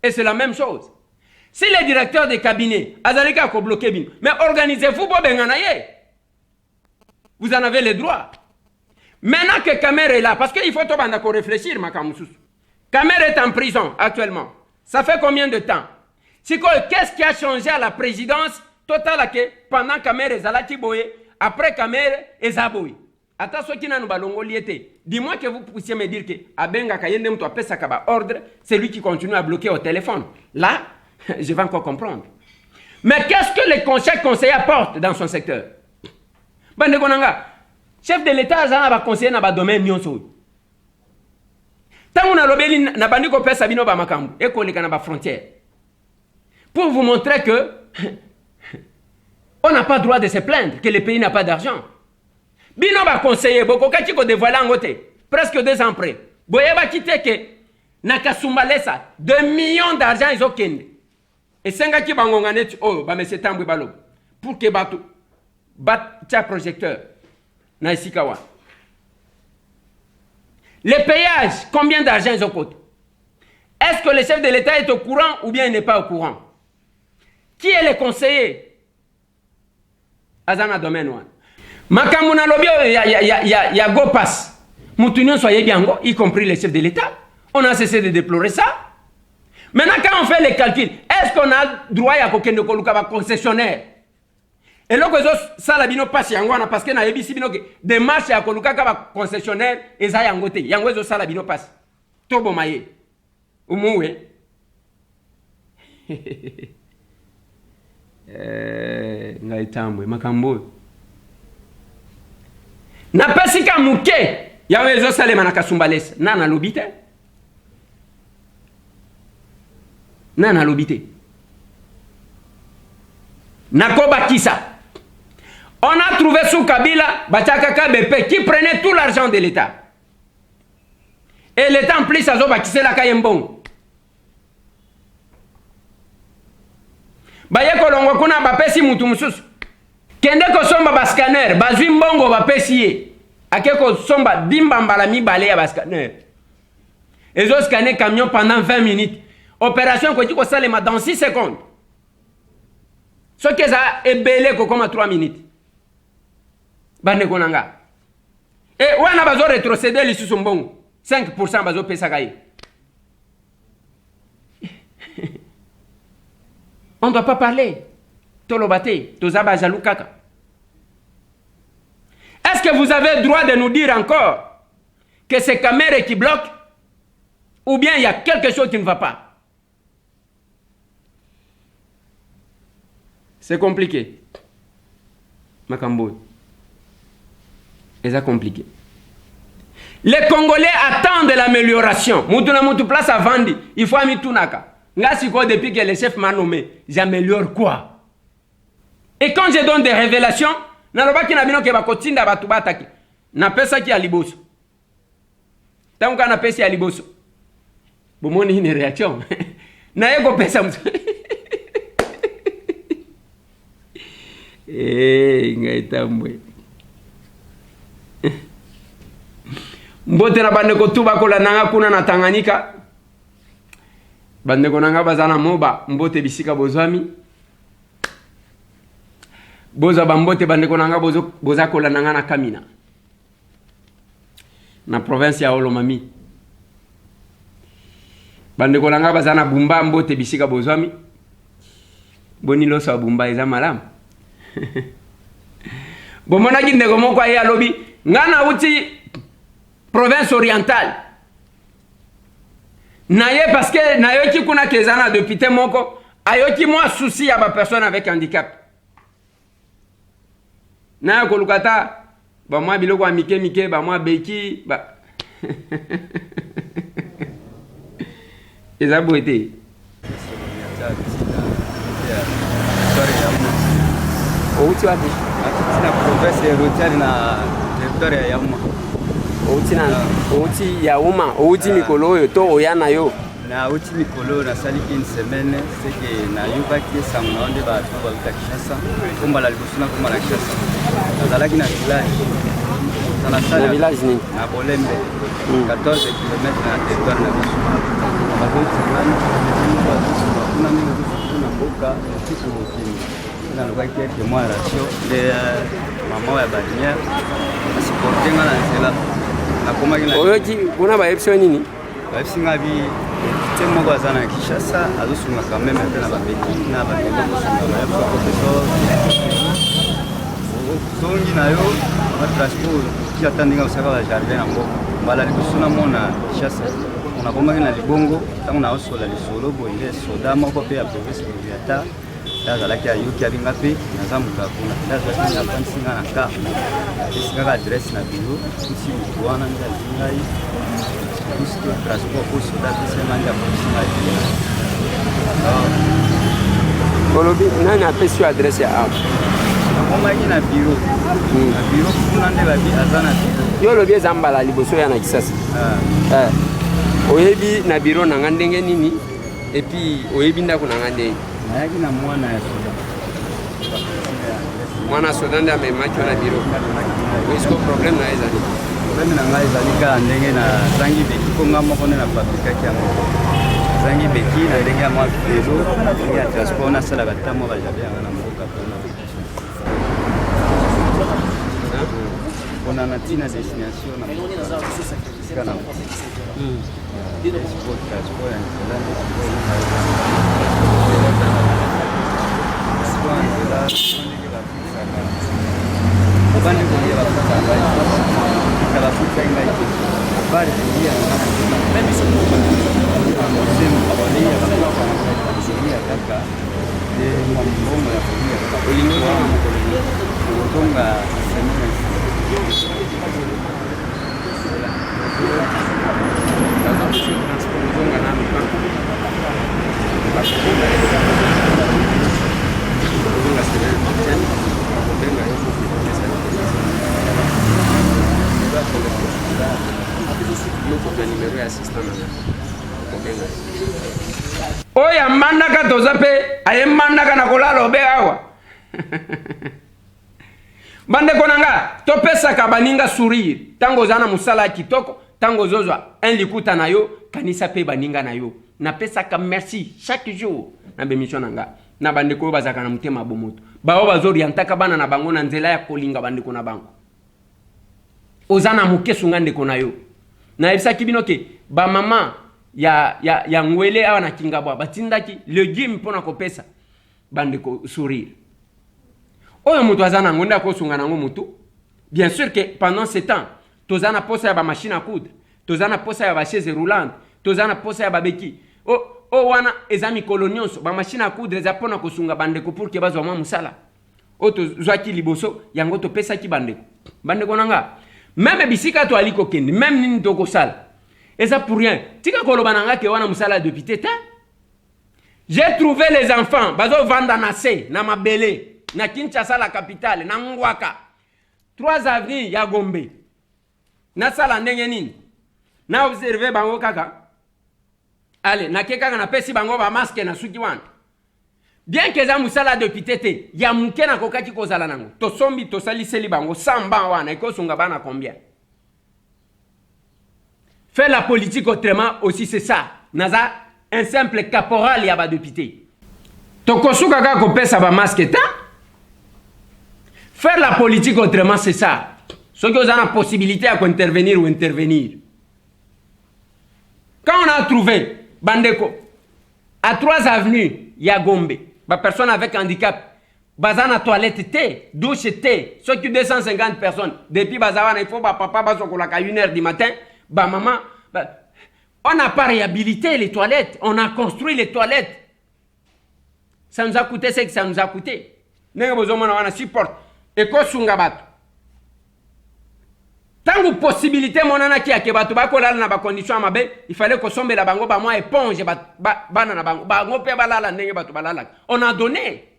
Et c'est la même chose. Si le directeur de cabinet Azalika a bloqué, mais organisez-vous pour Benganaye. Vous en avez le droit. Maintenant que Kamer est là, parce qu'il faut réfléchir, Makamoussous. Kamer est en prison actuellement. Ça fait combien de temps? Qu'est-ce qui a changé à la présidence totale pendant Kamer et Zalaki Boye, après Kamer et Zaboye? Attention qui n'a pas liété. Dis-moi que vous puissiez me dire que Abenga Kayendem to apesa kaba ordre, c'est lui qui continue à bloquer au téléphone. Là, je vais encore comprendre. Mais qu'est-ce que les conseillers apportent dans son secteur? Bandekonanga, chef de l'État va conseiller dans le domaine nyonso. Tant on a lobeli na bandiko pesa bino ba makambu et koleka na ba frontière. Pour vous montrer que on n'a pas le droit de se plaindre que le pays n'a pas d'argent. Bino ba conseiller boko kati ko dévoiler ngote presque 2 ans après. Boye ba quitter que na kasumbalesa 2 millions d'argent ils ont kende. Et sengaki bangonga net oh ba monsieur Tambwe balo pour que bato bat tia projecteur na Isikawa. Les payages, combien d'argent ils ont coûté? Est-ce que le chef de l'État est au courant ou bien il n'est pas au courant? Qui est le conseiller? Azana domaine one. Makamuna lobby ya go pass. Moutounion soyez bien, y compris les chefs de l'État. On a cessé de déplorer ça. Maintenant, quand on fait les calculs, est-ce qu'on a le droit à quelqu'un de Koluka concessionnaire? Et là, ça la bino passe yangwana parce que na ebisi bino des marches à Koluka kaba concessionnaire et ça yangote. Yangwezo ça la bino passe. Tobo maye. Umuwe. Ngaitambwe makambo. Na pasika muke yawezo salema na kasumbalesa. Nana lobite. Nana lobite. Nakoba Kissa. On a trouvé sous Kabila, Bachakaka BP, qui prenait tout l'argent de l'État. Et l'État en plus, ça zoba qui c'est la Kayembon. Baye kolongo kuna bapesi mutu mususu. Kende ko somba bascanner, bazwi mbongo bapesi ye. Ake ko somba dimbambala mibale ya bascanner. Ezo scanner camion pendant 20 minutes. Opération ko tiko salema dans 6 secondes. Ce que ça est belé comme 3 minutes. Bande konanga. Et wana bazo rétrocéder les sous mbongo. 5% bazo pesa kaye. On ne doit pas parler. Tolobate, tozaba jalou kaka. Est-ce que vous avez le droit de nous dire encore que c'est caméra qui bloque ou bien il y a quelque chose qui ne va pas? C'est compliqué. Makambo. Et ça compliqué. Les Congolais attendent de l'amélioration. Moutouna moutou place à vendre. Il faut ami tunaka. Nga quoi depuis que le chef m'a nommé, j'améliore quoi? Et quand je donne des révélations, naloba ki na bino ke ba kotinda batu bataki. Na pesa ki aliboso. Tant qu'on a pesa aliboso. Bomoni une réaction. Na yego pesa mtu. Ngaitambwe. Mbote na bandeko tuba kola nanga kuna na Tanganyika. Bandeko nanga bazana moba mbote bisika bozwami. Boza bambote bandeko nanga boza kola nanga na Kamina. Na province ya Olomami. Bandeko nanga bazana bumba mbote bisika bozwami. Boni loso wa bumba eza malamu. Bomona kindeko moko aye alobi ngana uti province orientale. Naye parce que nayo ki kuna kezana député moko ayoki moi souci ya ba personne avec handicap. Na ko lukata ba moi biloko mike ba moi beki ba Eza boete. Outi wapi? Na province ya Rutshari na territoire ya Uma. Outi ya Uma, outi mikolo oyo to oyana yo. Na outi mikolo na sali une semaine, c'est que na yuba ki samna onde ba to ba Kinshasa, komba la libusuna komba la Kinshasa. Nazalaki na village. Na village ni na Bolembe. 14 km na territoire na biso. Ba ko tsana kuna na boka kitu mukini. Na luka kiasi mwa ratio de mama ya Banière asiportenga na nzela na koma kina oyoki kuna ba option nini ba option ngabi temo kwa sana Kinshasa azosunga quand même na ba beki na ba kendo kusunga ba professeur songi na yo ba transport ki atandinga usaka ba jardin na mboka mbala likusuna mona Kinshasa on a koma kina libongo tangu na osola lisolo boile soda moko pe ya province ya Daza laki ya yuki abinga pe nazamuka kuna daza singa pansinga na ka singa address na bureau kusi mtuana nda zingai kusi transport kusi daza sema nda pansinga Kolobi nani apesi address ya app koma ina bureau na bureau kuna nde babi azana yo lobi ezambala liboso ya na Kisasa oyebi na bureau na ngandenge nini et puis oyebi ndako na ngandenge Nayaki na mwana ya soda. Mwana soda ndio amemacho na biro. Wesko problem na hizo. Problem na ngai zalika ndenge na zangi beki konga moko na fabrika kiamo. Zangi beki na ndenge ya mwa bezo ya transport na sala batamo ba jabe na mboka kuna. Kuna na tina destination na. Kana. Transport ya Bande kulia ba kusanga kala kutenga hiyo bali kulia mimi sio msimu abalia kulia kaka mambo ya kulia ulingwa kutonga semina kutonga na mpango Oya mandaka tozape aye mandaka na kolala obe awa bande konanga topesa ka baninga sourire tango zana musala kitoko tango zozwa un likuta na yo kanisa pe baninga na yo na pesa ka merci chaque jour na bemission nanga na bande ko bazaka na mutema bomoto bawo bazori antaka bana na bango na nzela ya kolinga bande ko na bango ozana mukesu ngande ko na yo na ebisa kibinoke ba mama ya ngwele awa na kingabwa batindaki legume pona kopesa bande ko sourire oyo mutu azana ngonda ko sunga nango mutu bien sûr que pendant ce temps tozana posa ya ba machine à coudre tozana posa ya ba chaise roulante tozana posa ya babeki wana ezami kolonionso ba machine à coudre za pona ko sunga bande ko pour que bazwa mwa musala oto zwaki liboso yango to pesa ki bandeko nanga même bisika to aliko kende même nini to ko sala et ça pour rien tika koloba nanga ke wana musala député ta j'ai trouvé les enfants bazo vanda na se na mabele na Kinshasa la capitale na Ngwaka 3 avenue ya Gombe na sala ndenge nini na observer bango kaka allez na keka na pesi bango ba masque na suki wana bien que za musala député te ya muke na kokaki kozala nango to sombi to sali seli bango samba wana ikosunga bana combien faire la politique autrement aussi c'est ça naza un simple caporal ya ba député to kosuka ka ko pesa ba masque ta faire la politique autrement c'est ça ceux qui ont la possibilité à intervenir ou intervenir quand on a trouvé bandeko à 3 avenues ya Gombe ba personne avec handicap bazana toilette té douche té ceux qui 250 personnes depuis bazawana il faut ba papa basokola ka 1h du matin ba maman on n'a pas réhabilité les toilettes on a construit les toilettes ça nous a coûté ce que ça nous a coûté nenga bozomona wana support et ko sunga bato tangu possibilité monana ki ake bato bakolala na ba condition mabe il fallait ko sombe la bango ba moi éponge bana na bango pe balala ndenge bato balala on a donné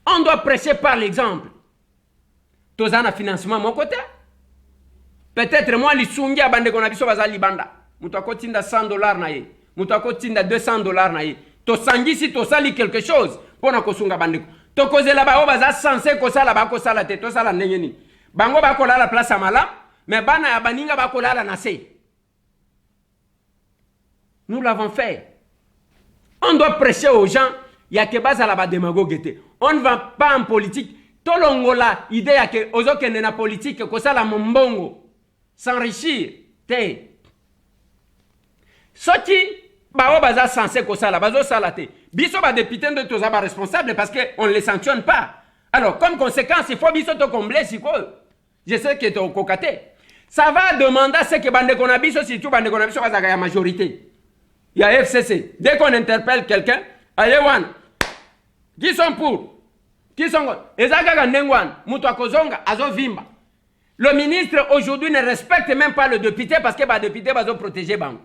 on doit prêcher par l'exemple tozana financement mon côté peut-être moi li sungi abande kona biso bazali banda muto akotinda $100 na ye muto akotinda $200 na ye to sangisi to sali quelque chose pona ko sunga bandeko to kozela ba o baza censé ko sala ba ko sala te to sala ndenge ni bango ba ko la place amala mais bana ya baninga ba ko la na se nous l'avons fait on doit prêcher aux gens ya ke bazala ba démagogue. On ne va pas en politique tolongola idée ya ke ozokende na politique ko sala mbongo s'enrichir te soki bao baza censé ko sala bazo sala te biso ba député de toza ba responsable parce que on les sanctionne pas. Alors comme conséquence il faut biso to combler siko je sais que to kokate ça va demander à ce que bande qu'on a biso si tout bande qu'on a biso bazaka ya majorité il y a FCC dès qu'on interpelle quelqu'un allez one qui sont pour qui sont ezaka ndengwan muto akozonga azovimba. Le ministre aujourd'hui ne respecte même pas le député parce que le député va protéger bango.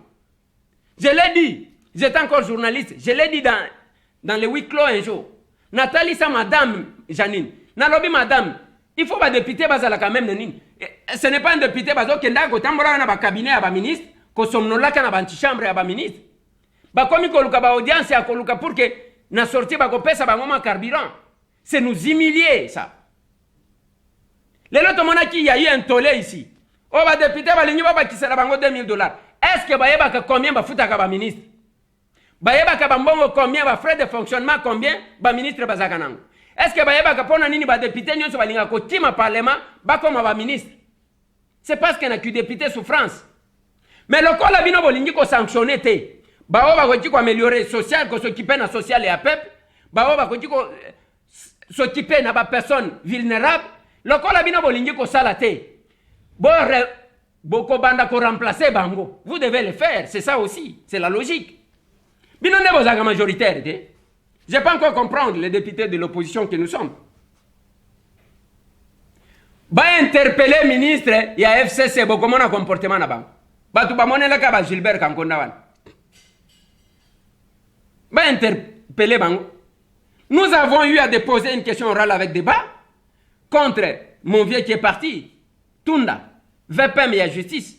Je l'ai dit, j'étais encore journaliste, je l'ai dit dans le huis clos un jour. Nathalie, ça madame Janine, nalobi madame, il faut que le député bazala quand même nenine. Ce n'est pas un député bazo kenda ko tambola na ba cabinet ya ba ministre, ko somnola kana ba antichambre ya ba ministre. Ba komi ko luka ba audience ya ko luka pour que na sorti ba ko pesa ba ngoma carburant. C'est nous humilier ça. Les autres mona qui y a eu un tollé ici. Oh ba député ba lingi ba kisala bango $2000. Est-ce que ba yeba combien ba futa ka ba ministre? Ba yeba ka ba mbongo combien ba frais de fonctionnement combien ba ministre bazaka nango? Est-ce que ba yeba ka pona nini ba député nyonso ba linga ko tima parlement ba koma ba ministre? C'est parce qu'il y a que député souffrance. Mais le col a bino bolingi ko sanctionner te. Ba o ba ko ko améliorer social ko s'occuper na social et à peuple. Ba o ba ko s'occuper na ba personne vulnérable. Le col a bino bolingi ko salate. Boko banda ko remplacer bango. Vous devez le faire, c'est ça aussi, c'est la logique. Bino ne bozaka majoritaire te. Je pas encore comprendre les députés de l'opposition que nous sommes. Ba interpeller ministre ya FCC boko mona comportement na bango. Ba tu ba monela ka ba Gilbert Kankonda wana. Ba interpeller bango. Nous avons eu à déposer une question orale avec débat contre mon vieux qui est parti, Tunda, VPM et la justice.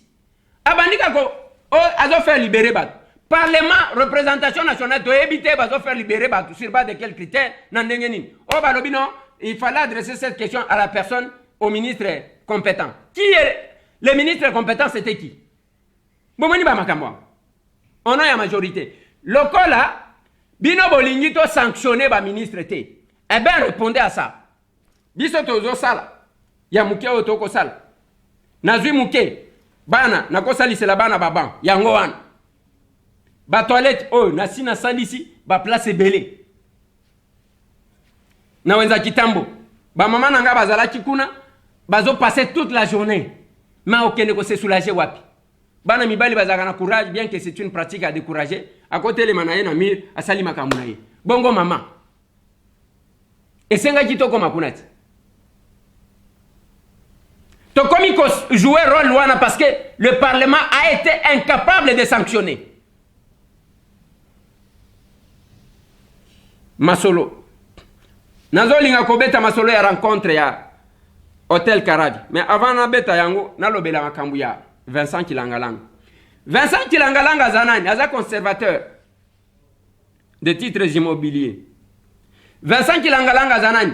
Abandika ko azo faire libérer bat. Parlement, représentation nationale, doit éviter de faire libérer bat sur base de quels critères n'andengeni. Oh balobino, il fallait adresser cette question à la personne, au ministre compétent. Qui est le ministre compétent? C'était qui? Bomoni ba makamwa. On a la majorité. Le cas là, bino bolingi to sanctionner ba ministre te. Eh bien répondez à ça. Biso tozo sala. Ya muke otoko sala. Nazui muke. Bana nako salise la bana baban. Yango wana. Ba toilette oh nasi na salisi ba place belé. Na wenza kitambo. Ba mama nanga bazala kikuna bazo passer toute la journée. Mais okene ko se soulager wapi. Bana mibali bazaka na courage bien que c'est une pratique à décourager. À côté les manaye na mir asali makamuna ye. Bongo maman. Et c'est un qui toko makunati. Tokomi ko jouer rôle wana parce que le Parlement a été incapable de sanctionner. Masolo. Nazolinga kobeta masolo ya rencontre ya Hôtel Karavi. Mais avant na beta yango nalobela makambu ya Vincent Kilangalanga. Vincent Kilangalanga zanani aza conservateur de titres immobiliers. Vincent Kilangalanga zanani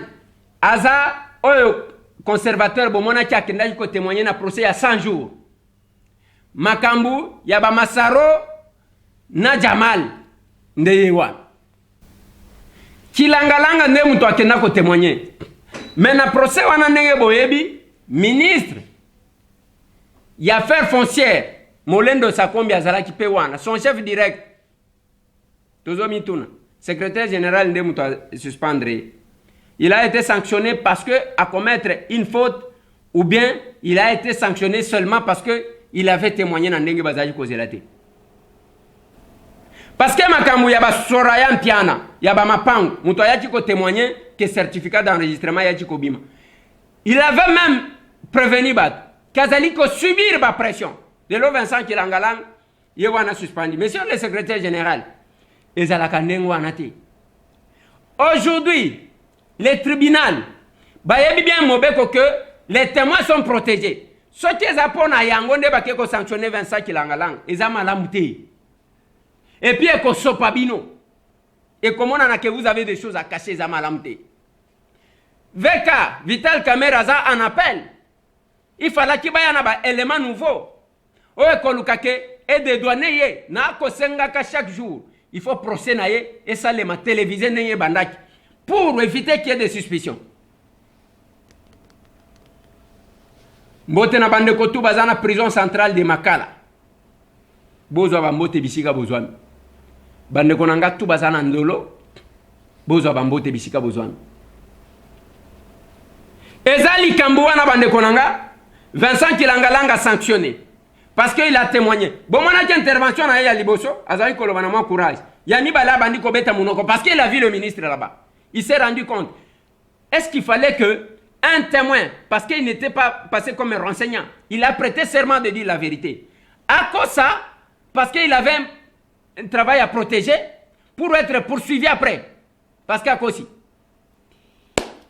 aza oyo conservateur bomona ki akendaki ko témoigner na procès ya 100 jours. Makambu ya ba Masaro na Jamal ndeyewa. Kilangalanga nde muto akenda ko témoigner. Mais na procès wana ndenge boyebi ministre ya affaires foncières Molendo Sakombi azalaki pe wana son chef direct Tozo Mituna secrétaire général nde muto suspendre. Il a été sanctionné parce que à commettre une faute ou bien il a été sanctionné seulement parce que il avait témoigné na ndenge bazali ko zelate. Parce que makambu ya ba soraya mpiana ya ba mapango muto ayaki ko témoigner que certificat d'enregistrement yaki ko bima. Il avait même prévenu bat kazali ko subir ba pression. De lo Vincent Kilangalang ye wana suspendu. Monsieur le secrétaire général ezalaka ndenge wana te. Aujourd'hui, les tribunaux bayebi bien mobeko que les témoins sont protégés. Ce qui est apona yango nde ba ko sanctionner Vincent Kilangalang ezama la muté. Et puis, et comment on a que vous avez des choses à cacher, Zamalamte. VK, Vital Kameraza en appel. Il fallait qu'il y ait un élément nouveau. Et des douaniers, chaque jour, il faut procéder et ça les télévisés pour éviter qu'il y ait des suspicions. Mbote na bande kotu bazana prison centrale de Makala. Bozo ba mbote bisika bozwami. Bande konanga tu bazana ndolo. Bozo ba mbote bisika bozwami. Ezali kambuwa na bande konanga Vincent Kilangalanga sanctionné parce qu'il a témoigné. Bon mon intervention na ya liboso azali kolobana mo courage. Yani bala bandi ko beta munoko parce qu'il a vu le ministre là-bas. Il s'est rendu compte. Est-ce qu'il fallait que un témoin, parce qu'il n'était pas passé comme un renseignant, il a prêté serment de dire la vérité. À cause ça, parce qu'il avait un travail à protéger pour être poursuivi après. Parce qu'à cause,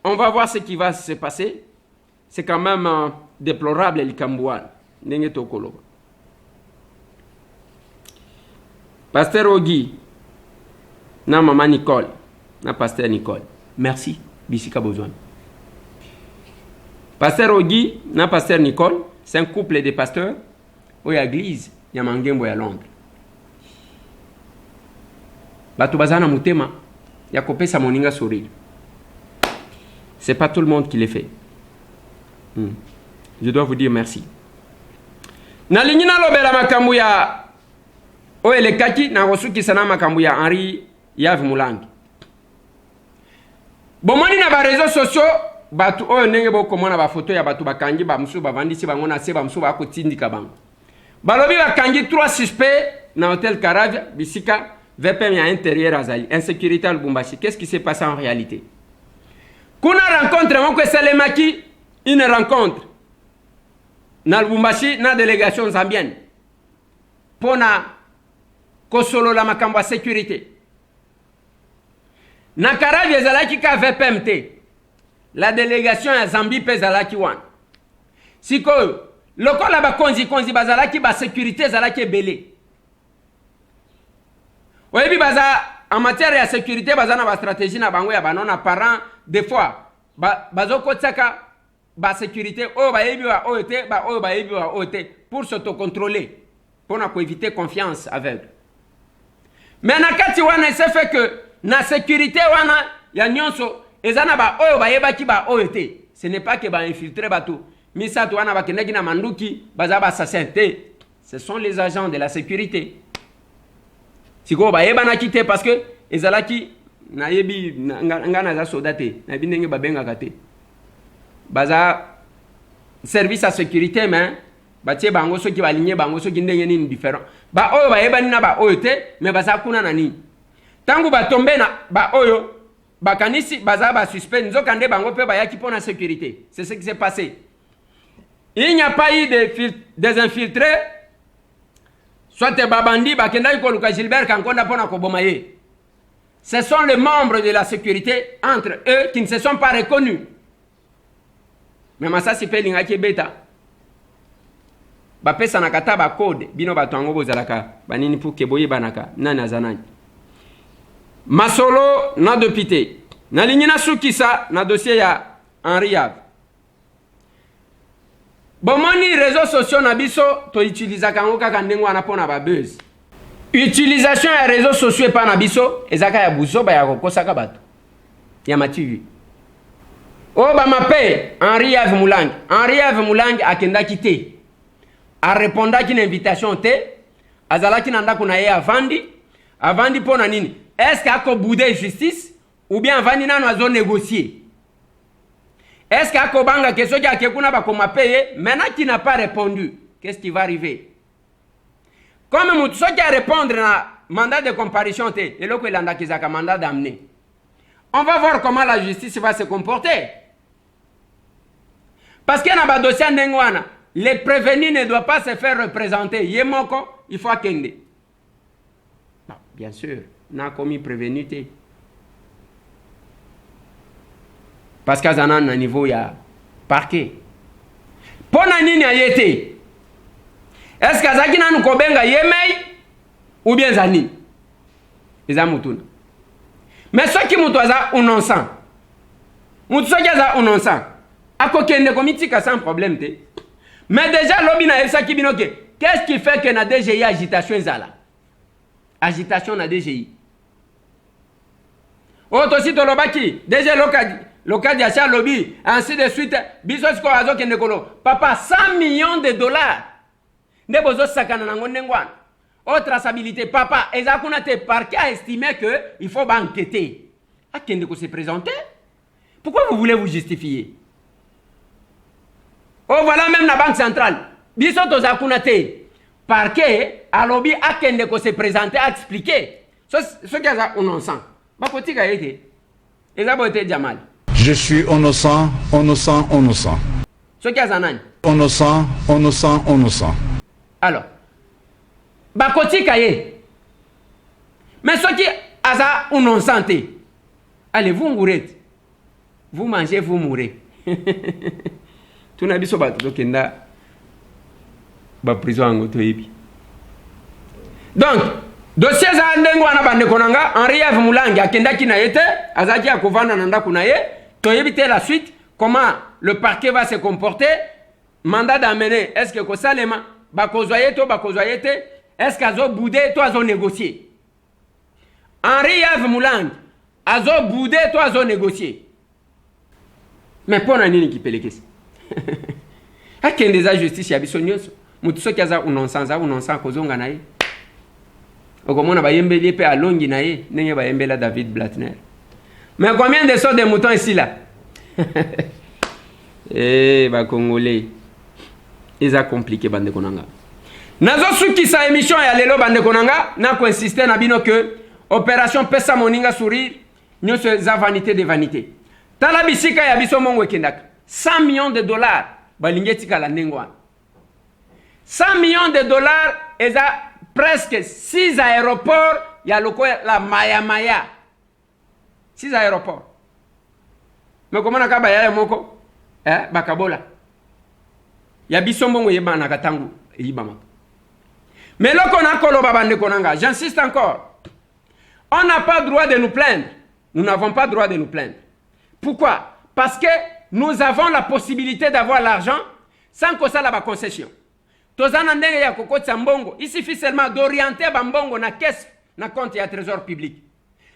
on va voir ce qui va se passer. C'est quand même déplorable, le Kambouan. Pasteur Ogi, na maman Nicole, na pasteur Nicole. Merci, Bissika Bozouane. Pasteur Ogi, na pasteur Nicole, c'est un couple de pasteurs au l'église, il y a Mangembo à Londres. Bato bazana mutema, ya kopé sa moninga sourire. C'est pas tout le monde qui le fait. Je dois vous dire merci. Na lignina lobela makambu ya o elekaki na rosuki sana makambu ya Henri Yav Mulangi. Bomoni na ba réseaux sociaux batu oyo ndenge bokomona ba photo ya batu bakangi ba musu bavandisi bango na se ba musu ba kotindika bango. Balobi bakangi 3 suspects na hôtel Karavia bisika VPM à intérieur azali insécurité à Lubumbashi. Qu'est-ce qui s'est passé en réalité? Kuna rencontre mon que Salemaki une rencontre na Lubumbashi na délégation zambienne pona kosolo la makambo ya sécurité. Na Karavia ezalaki ka VPMT. La délégation à Zambie pezalaki wan. Siko lokola ba konzi bazalaki ba sécurité zalaki belé. Oyebi baza en matière de sécurité baza na ba stratégie na bango ya banona parents des fois bazoko tsaka ba sécurité o ba yebi wa ote ba o ba yebi wa ote pour s'autocontrôler pour na éviter confiance aveugle. Mais na kati wana c'est fait que na sécurité wana ya nyonso ezana ba oyo ba yebaki ba ote. Ce n'est pas que ba infiltrer bato. Misa to wana ba keneki na manduki baza ba assassin. Ce sont les agents de la sécurité. Siko ba yeba na kité parce que ezalaki na yebi ngana za soldate na binenge babenga kate baza service à sécurité mais batie bango soki baligné bango soki ndenge nini différent ba oyo ba yeba ni na ba oyo te mais baza kuna na nini tangu ba tomber na ba oyo bakanisi baza ba suspect nzokande bango pe bayaki pona sécurité. C'est ce qui s'est passé. Il n'y a pas eu des infiltrés. Soit babandi bakenda ko Luka Gilbert Kankonda pona ko bomaye. Ce sont les membres de la sécurité entre eux qui ne se sont pas reconnus. Mais ça c'est pelinga ki beta. Ba pesa nakata ba code bino batango bozalaka banini pour ke boye banaka nani azanani. Masolo na dopité. Na lignina sukisa na dossier ya Henri Ave. Bomoni réseaux sociaux na biso to utiliser kango kaka ndengo na pona ba buzz. Utilisation ya réseaux sociaux pa na biso ezaka ya buzo ba ya kokosaka bato. Ya mativi. O ba mape Henri Ave Moulang. Henri Ave Moulang akenda kité. A répondre ki na invitation te azalaki na ndako na ye avandi pona nini? Est-ce qu'ako boudé justice ou bien avandi nano azo négocier? Est-ce qu'ako banga que soki akekuna ba koma payer maintenant qui n'a pas répondu? Qu'est-ce qui va arriver? Comme mutu soki a répondre na mandat de comparution te eloko elanda kizaka mandat d'amener. On va voir comment la justice va se comporter. Parce que na ba dossier ndengwana les prévenus ne doivent pas se faire représenter. Yemoko, il faut akende. Non, bien sûr, n'a commis prévenu te. Parce qu'à un niveau, il y a parquet. Pona nini ayete? Est-ce que Zaki n'a nous kobenga yemei ou bien zani? Ezamutuna. Mais ceux qui mutwaza unonsan. Mutsoja unonsan. Ako kende komitika sans problème te. Mais déjà, l'obina est ça qui binoke. Qu'est-ce qui fait que na DGI agitation ezala? Agitation na DGI. Otosi to lobaki, DG local d'achat lobby, ainsi de suite. Biso sko azo kende kolo. Papa, 100 millions de dollars. Ne bozo sakana nango nengwana. O traçabilité, papa, ezakuna te parquet a estimé que il faut enquêter. A kende ko se présenter? Pourquoi vous voulez vous justifier? Oh voilà même la banque centrale. Biso tozakuna te. Parquet a lobby a kende ko se présenter a expliquer. Ce qui a un non-sens. Bakotika été. Ezabote Jamal. Je suis innocent. Ce qui a zanan. Innocent. Alors. Bakotika ye. Mais ce qui a un non-sens. Allez, vous mourrez. Vous mangez, vous mourrez. Tuna biso bato kenda ba prison ngoto yebi. Donc, dossier za ndengo ana bande konanga Henri Ave Moulang akenda kina yete azaki akovana nanda kuna ye to yebite la suite comment le parquet va se comporter, mandat d'amener est-ce que ko salema ba kozwaye to ba kozwaye te est-ce qu'azo boudé to azo négocier. Henri Ave Moulang azo boudé to azo négocier. Mais pona nini ki pelekesi? Akende za justice ya biso nyonso mutu soki aza unonsanza kozonga na ye okomona bayembeli pe alongi na ye ndenge bayembela David Blattner. Mais combien de sortes de moutons ici là? Ba Congolais eza compliqué bande konanga. Nazo suki sa émission ya lelo bande konanga na ko insister na bino que opération pesa moninga sourire nyonso za vanité de vanité. Tala bisika ya biso mongo ekendaka 100 millions de dollars balingeti kala ndengwa. 100 millions de dollars eza presque 6 aéroports ya loko la maya 6 aéroports. Mais comment nakaba ya moko bakabola ya biso mbongo yeba na katangu yibama. Mais loko na koloba bande konanga, j'insiste encore. On n'a pas droit de nous plaindre. Nous n'avons pas droit de nous plaindre. Pourquoi? Parce que nous avons la possibilité d'avoir l'argent sans que ça la concession. Tozana ndenge ya kokotsa mbongo, il suffit seulement d'orienter bambongo na caisse na compte ya trésor public.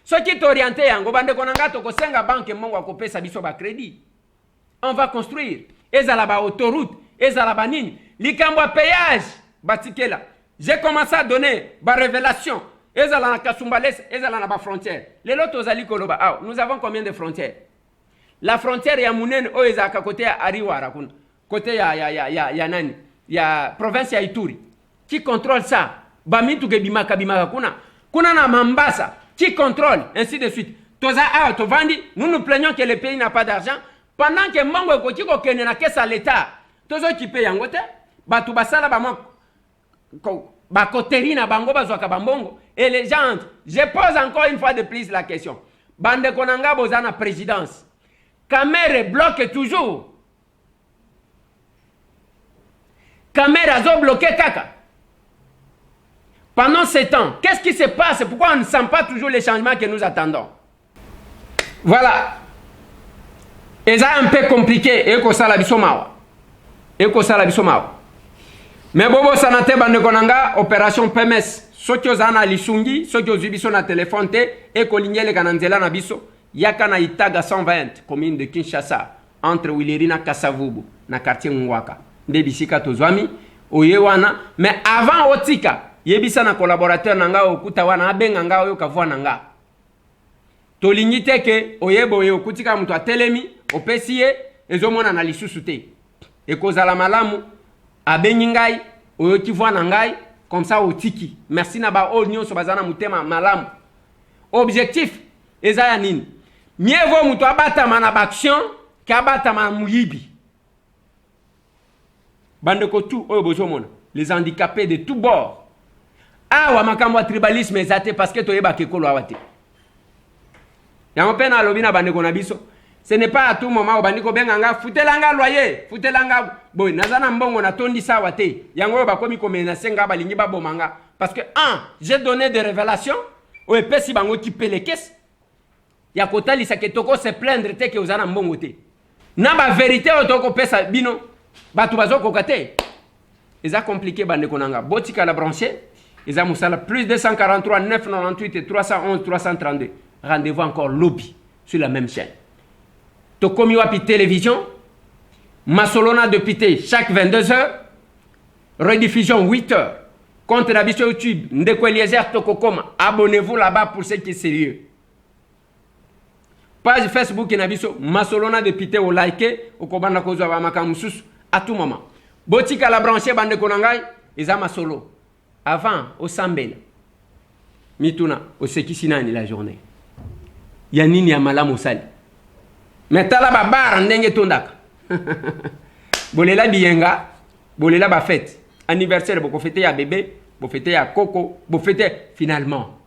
Ce qui est orienté yango bande konanga to kosenga banque mbongo akopesa biso ba crédit. On va construire ezala ba autoroute, ezala ba nini, likambo péage batikela. J'ai commencé à donner ba révélation ezala na Kasumbalès, ezala na ba frontière. Les lotos zali koloba. Ah, nous avons combien de frontières? La frontière ya munene o ezaka côté ya Ariwara kuna. Côté ya nani? Ya province ya Ituri. Qui contrôle ça? Bamitu ke bimaka kuna. Kuna na Mambasa. Qui contrôle? Ainsi de suite. Nous nous plaignons que le pays n'a pas d'argent. Pendant que Mango et Kotiko Kene na caisse à l'État, tous ceux qui payent en côté, Batu Basala Bakoterina Bango Bazoka Bambongo. Et les gens entrent. Je pose encore une fois de plus la question. Bande Konanga Bozana présidence. Kamere bloque toujours. Kamere a bloqué Kaka. Pendant ce temps, qu'est-ce qui se passe? Pourquoi on ne sent pas toujours les changements que nous attendons? Voilà. Et ça un peu compliqué. Et que ça la bisomawa. Mais bobo sanate bande konanga opération PMS. Sokyo zana lisungi, sokyo zibiso na téléphone te et kolingele kananzela na biso. Yaka na Itaga 120 commune de Kinshasa entre Wilirina Kasavubu na quartier Ngwaka. Nde bisika tozwami oyewana mais avant otika yebisa na collaborateur nanga okuta wana abenga nga oyo kavwa nanga. Tolingi teke oyebo oyo okutika mtu atelemi opesiye ezomona na lisusu te. Ekozala malamu abengi ngai oyo kivwa na ngai comme ça otiki. Merci na ba onyo so bazana mutema malamu. Objectif ezaya nini? Mieux vaut mtu abatama na action qu'abatama muyibi. Bandeko tout oyo bozomona les handicapés de tous bords. Awa makambo tribalisme ezate parce que toyeba kekolo awate. Yango pena lobina bandeko na biso. Ce n'est pas à tout moment bandiko benganga futelanga loyer, futelanga boy nazana mbongo na tondi sawa te. Yango ba komi komena senga balingi ba bomanga parce que j'ai donné des révélations au epesi bango qui paie les caisses. Ya kotali sa ke toko se plaindre te ke uzana mbongo te. Na ba vérité otoko pesa bino batu bazoko kate. Eza compliqué bandeko nanga. Botika la brancher, eza musala plus 243 998 et 311 332. Rendez-vous encore lobby sur la même chaîne. Tokomi wapi télévision, Masolona de Pité chaque 22h, rediffusion 8h. Compte la biso YouTube, Ndeko Eliezer Tokokoma. Abonnez-vous là-bas pour ceux qui sont sérieux. Page Facebook Nabiso, Masolona de Pité au like, au Kobanda Kozo Makamusus, à tout moment. Botika la branche bande konangai, Eza Masolo. Avant, au Sambel. Mituna, au Sekisinani la journée. Yanini ya malamu sali. Mais tala ba bar ndenge tondaka. Bolela biyenga, bolela ba fête. Anniversaire boko fêter ya bébé, boko fêter ya coco, boko fêter finalement.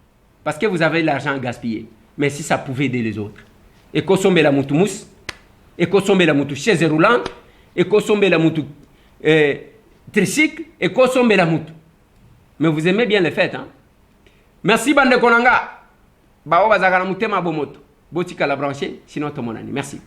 Parce que vous avez l'argent gaspillé. Mais si ça pouvait aider les autres. Et kosombe la mutu mousse, et kosombe la mutu chaise roulante, et kosombe la mutu tricycle, et kosombe la mutu. Mais vous aimez bien les fêtes, hein? Merci bande konanga. Bao bazaka na mutema bomoto. Botika la brancher, sinon to monani. Merci.